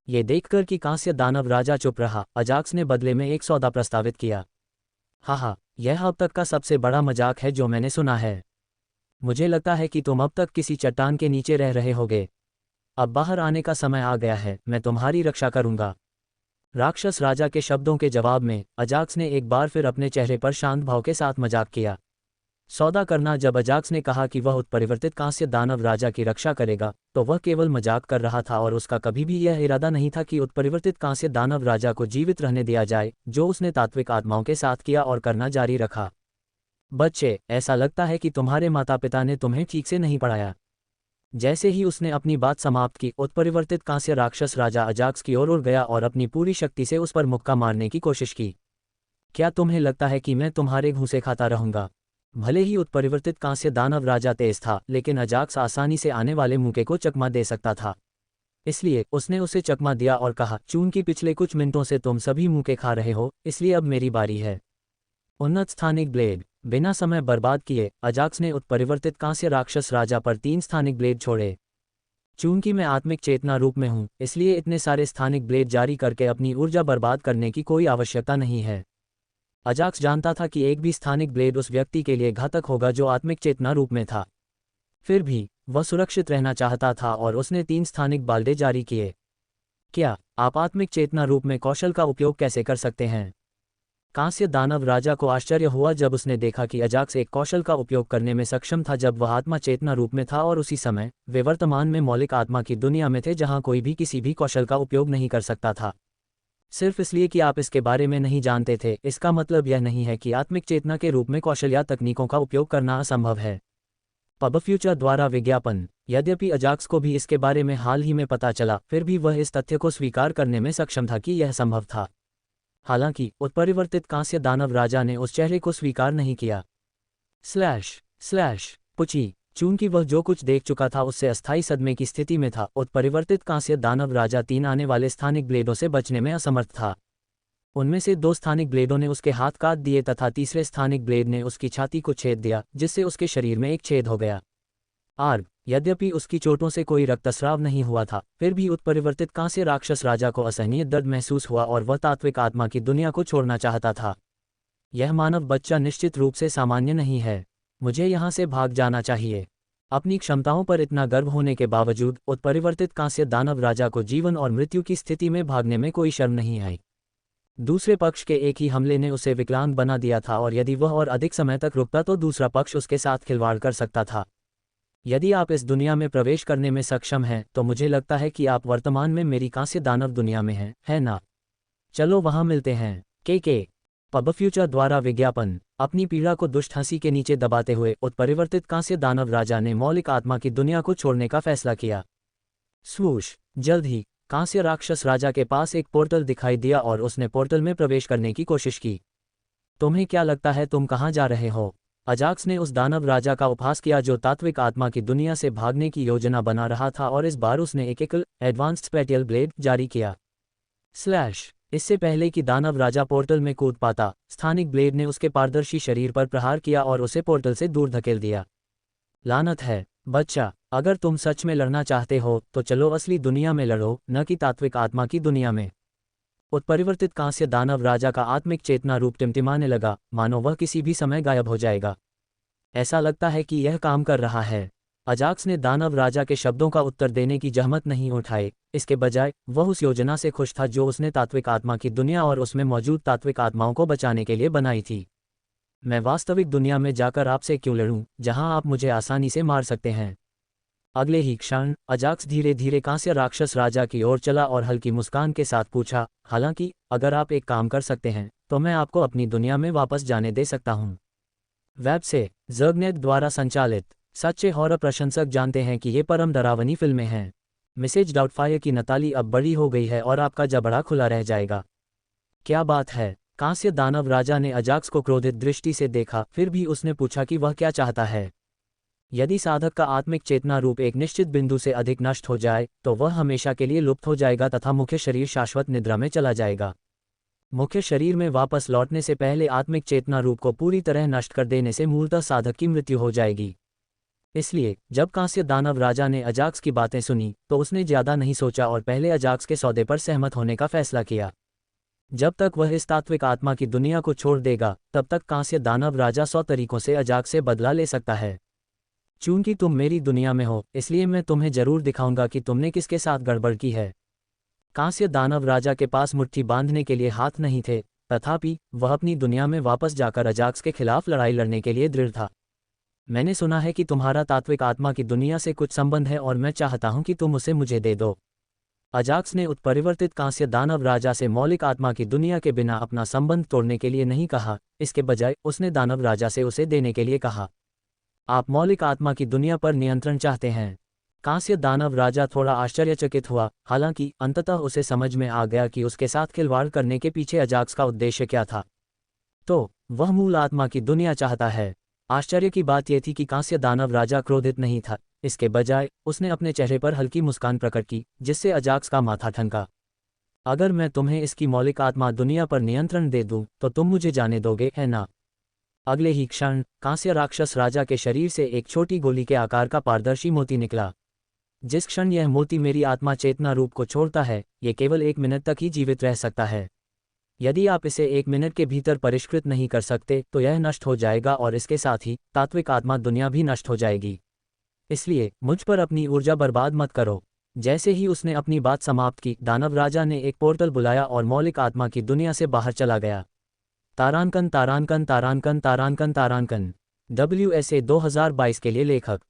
ये देखकर कि कांस्य दानव राजा चुप रहा, अजाक्स ने बदले में एक सौदा प्रस्तावित किया। हाँ, यह अब तक का सबसे बड़ा मजाक है जो मैंने सुना है। मुझे लगता है कि तुम अब तक किसी चट्टान के नीचे रह रहे होगे। अब बाहर आने का समय आ गया है, मैं तुम्हारी रक्षा करूंगा। राक्षस राजा के शब्दों के जवाब में अजाक्स ने एक बार फिर अपने चेहरे पर शांत भाव के साथ मजाक किया। सौदा करना। जब अजाक्स ने कहा कि वह उत्परिवर्तित कांस्य दानव राजा की रक्षा करेगा, तो वह केवल मजाक कर रहा था और उसका कभी भी यह इरादा नहीं था कि उत्परिवर्तित कांस्य दानव राजा को जीवित रहने दिया जाए, जो उसने तात्विक आत्माओं के साथ किया और करना जारी रखा। बच्चे, ऐसा लगता है कि तुम्हारे माता पिता ने तुम्हें ठीक से नहीं पढ़ाया। जैसे ही उसने अपनी बात समाप्त की, उत्परिवर्तित कांस्य राक्षस राजा अजाक्स की ओर उड़ गया और अपनी पूरी शक्ति से उस पर मुक्का मारने की कोशिश की। क्या तुम्हें लगता है कि मैं तुम्हारे घूंसे खाता रहूंगा? भले ही उत्परिवर्तित कांस्य दानव राजा तेज था, लेकिन अजाक्स आसानी से आने वाले मूके को चकमा दे सकता था। इसलिए उसने उसे चकमा दिया और कहा, चूंकि पिछले कुछ मिनटों से तुम सभी मूके खा रहे हो, इसलिए अब मेरी बारी है। उन्नत स्थानिक ब्लेड। बिना समय बर्बाद किए अजाक्स ने उत्परिवर्तित कांस्य राक्षस राजा पर 3 स्थानिक ब्लेड छोड़े। चूंकि मैं आत्मिक चेतना रूप में हूं, इसलिए इतने सारे स्थानिक ब्लेड जारी करके अपनी ऊर्जा बर्बाद करने की कोई आवश्यकता नहीं है। अजाक्स जानता था कि एक भी स्थानिक ब्लेड उस व्यक्ति के लिए घातक होगा जो आत्मिक चेतना रूप में था। फिर भी वह सुरक्षित रहना चाहता था और उसने 3 स्थानिक बाल्डे जारी किए। क्या आप आत्मिक चेतना रूप में कौशल का उपयोग कैसे कर सकते हैं? कांस्य दानव राजा को आश्चर्य हुआ जब उसने देखा कि अजाक्स एक कौशल का उपयोग करने में सक्षम था जब वह आत्मा चेतना रूप में था, और उसी समय वे वर्तमान में मौलिक आत्मा की दुनिया में थे जहां कोई भी किसी भी कौशल का उपयोग नहीं कर सकता था। सिर्फ इसलिए कि आप इसके बारे में नहीं जानते थे, इसका मतलब यह नहीं है कि आत्मिक चेतना के रूप में कौशल या तकनीकों का उपयोग करना असंभव है। पब फ्यूचर द्वारा विज्ञापन। यद्यपि अजाक्स को भी इसके बारे में हाल ही में पता चला, फिर भी वह इस तथ्य को स्वीकार करने में सक्षम था कि यह संभव था। हालांकि उत्परिवर्तित कांस्य दानव राजा ने उस चेहरे को स्वीकार नहीं किया। पुची। चूंकि वह जो कुछ देख चुका था उससे अस्थायी सदमे की स्थिति में था, उत्परिवर्तित कांस्य दानव राजा 3 आने वाले स्थानिक ब्लेडों से बचने में असमर्थ था। उनमें से 2 स्थानिक ब्लेडों ने उसके हाथ काट दिए तथा तीसरे स्थानिक ब्लेड ने उसकी छाती को छेद दिया, जिससे उसके शरीर में एक छेद हो गया। यद्यपि उसकी चोटों से कोई रक्तस्राव नहीं हुआ था, फिर भी उत्परिवर्तित कांस्य राक्षस राजा को असहनीय दर्द महसूस हुआ और वह तात्विक आत्मा की दुनिया को छोड़ना चाहता था। यह मानव बच्चा निश्चित रूप से सामान्य नहीं है। मुझे यहाँ से भाग जाना चाहिए। अपनी क्षमताओं पर इतना गर्व होने के बावजूद उत्परिवर्तित कांस्य दानव राजा को जीवन और मृत्यु की स्थिति में भागने में कोई शर्म नहीं आई। दूसरे पक्ष के एक ही हमले ने उसे विकलांग बना दिया था, और यदि वह और अधिक समय तक रुकता तो दूसरा पक्ष उसके साथ खिलवाड़ कर सकता था। यदि आप इस दुनिया में प्रवेश करने में सक्षम हैं, तो मुझे लगता है कि आप वर्तमान में मेरी कांस्य दानव दुनिया में हैं, है ना? चलो वहां मिलते हैं। के पब फ्यूचर द्वारा विज्ञापन। अपनी पीड़ा को दुष्ट हंसी के नीचे दबाते हुए उत्परिवर्तित कांस्य दानव राजा ने मौलिक आत्मा की दुनिया को छोड़ने का फैसला किया। स्वूश। जल्द ही कांस्य राक्षस राजा के पास एक पोर्टल दिखाई दिया और उसने पोर्टल में प्रवेश करने की कोशिश की। तुम्हें क्या लगता है तुम कहाँ जा रहे हो? अजाक्स ने उस दानव राजा का उपहास किया जो तात्विक आत्मा की दुनिया से भागने की योजना बना रहा था, और इस बार उसने एक एकल एडवांस्ड स्पेटियल ब्लेड जारी किया। इससे पहले कि दानव राजा पोर्टल में कूद पाता, स्थानिक ब्लेड ने उसके पारदर्शी शरीर पर प्रहार किया और उसे पोर्टल से दूर धकेल दिया। लानत है बच्चा, अगर तुम सच में लड़ना चाहते हो तो चलो असली दुनिया में लड़ो, न कि तात्विक आत्मा की दुनिया में। उत्परिवर्तित कांस्य दानव राजा का आत्मिक चेतना रूप टिमटिमाने लगा, मानो वह किसी भी समय गायब हो जाएगा। ऐसा लगता है कि यह काम कर रहा है। अजाक्स ने दानव राजा के शब्दों का उत्तर देने की जहमत नहीं उठाई, इसके बजाय वह उस योजना से खुश था जो उसने तात्विक आत्मा की दुनिया और उसमें मौजूद तात्विक आत्माओं को बचाने के लिए बनाई थी। मैं वास्तविक दुनिया में जाकर आपसे क्यों लड़ूं, जहां आप मुझे आसानी से मार सकते हैं? अगले ही क्षण अजाक्स धीरे धीरे कांस्य राक्षस राजा की ओर चला और हल्की मुस्कान के साथ पूछा, हालांकि अगर आप एक काम कर सकते हैं तो मैं आपको अपनी दुनिया में वापस जाने दे सकता हूं। वेब से ज़र्गनेट द्वारा संचालित। सच्चे हॉरर प्रशंसक जानते हैं कि ये परम डरावनी फिल्में हैं। मिसेज डाउटफायर की नताली अब बड़ी हो गई है और आपका जबड़ा खुला रह जाएगा। क्या बात है? कांस्य दानव राजा ने अजाक्स को क्रोधित दृष्टि से देखा, फिर भी उसने पूछा कि वह क्या चाहता है। यदि साधक का आत्मिक चेतना रूप एक निश्चित बिंदु से अधिक नष्ट हो जाए, तो वह हमेशा के लिए लुप्त हो जाएगा तथा मुख्य शरीर शाश्वत निद्रा में चला जाएगा। मुख्य शरीर में वापस लौटने से पहले आत्मिक चेतना रूप को पूरी तरह नष्ट कर देने से मूलतः साधक की मृत्यु हो जाएगी। इसलिए जब कांस्य दानव राजा ने अजाक्स की बातें सुनी तो उसने ज्यादा नहीं सोचा और पहले अजाक्स के सौदे पर सहमत होने का फैसला किया। जब तक वह इस तात्विक आत्मा की दुनिया को छोड़ देगा तब तक कांस्य दानव राजा 100 तरीकों से अजाक्स से बदला ले सकता है। चूंकि तुम मेरी दुनिया में हो इसलिए मैं तुम्हें जरूर दिखाऊंगा कि तुमने किसके साथ गड़बड़ की है। कांस्य दानव राजा के पास मुट्ठी बांधने के लिए हाथ नहीं थे, तथापि वह अपनी दुनिया में वापस जाकर अजाक्स के खिलाफ लड़ाई लड़ने के लिए दृढ़ था। मैंने सुना है कि तुम्हारा तात्विक आत्मा की दुनिया से कुछ संबंध है और मैं चाहता हूं कि तुम उसे मुझे दे दो। अजाक्स ने उत्परिवर्तित कांस्य दानव राजा से मौलिक आत्मा की दुनिया के बिना अपना संबंध तोड़ने के लिए नहीं कहा, इसके बजाय उसने दानव राजा से उसे देने के लिए कहा। आप मौलिक आत्मा की दुनिया पर नियंत्रण चाहते हैं। कांस्य दानव राजा थोड़ा आश्चर्यचकित हुआ, हालांकि अंततः उसे समझ में आ गया कि उसके साथ खिलवाड़ करने के पीछे अजाक्स का उद्देश्य क्या था। तो वह मूल आत्मा की दुनिया चाहता है। आश्चर्य की बात यह थी कि कांस्य दानव राजा क्रोधित नहीं था, इसके बजाय उसने अपने चेहरे पर हल्की मुस्कान प्रकट की, जिससे अजाक्स का माथा ठनका। अगर मैं तुम्हें इसकी मौलिक आत्मा दुनिया पर नियंत्रण दे दूं तो तुम मुझे जाने दोगे, है ना? अगले ही क्षण कांस्य राक्षस राजा के शरीर से एक छोटी गोली के आकार का पारदर्शी मोती निकला। जिस क्षण यह मोती मेरी आत्मा चेतना रूप को छोड़ता है, यह केवल 1 मिनट तक ही जीवित रह सकता है। यदि आप इसे 1 मिनट के भीतर परिष्कृत नहीं कर सकते तो यह नष्ट हो जाएगा और इसके साथ ही तात्विक आत्मा दुनिया भी नष्ट हो जाएगी। इसलिए मुझ पर अपनी ऊर्जा बर्बाद मत करो। जैसे ही उसने अपनी बात समाप्त की, दानव राजा ने एक पोर्टल बुलाया और मौलिक आत्मा की दुनिया से बाहर चला गया। तारांकन तारांकन तारांकन तारांकन तारांकन। WSA 2022 के लिए लेखक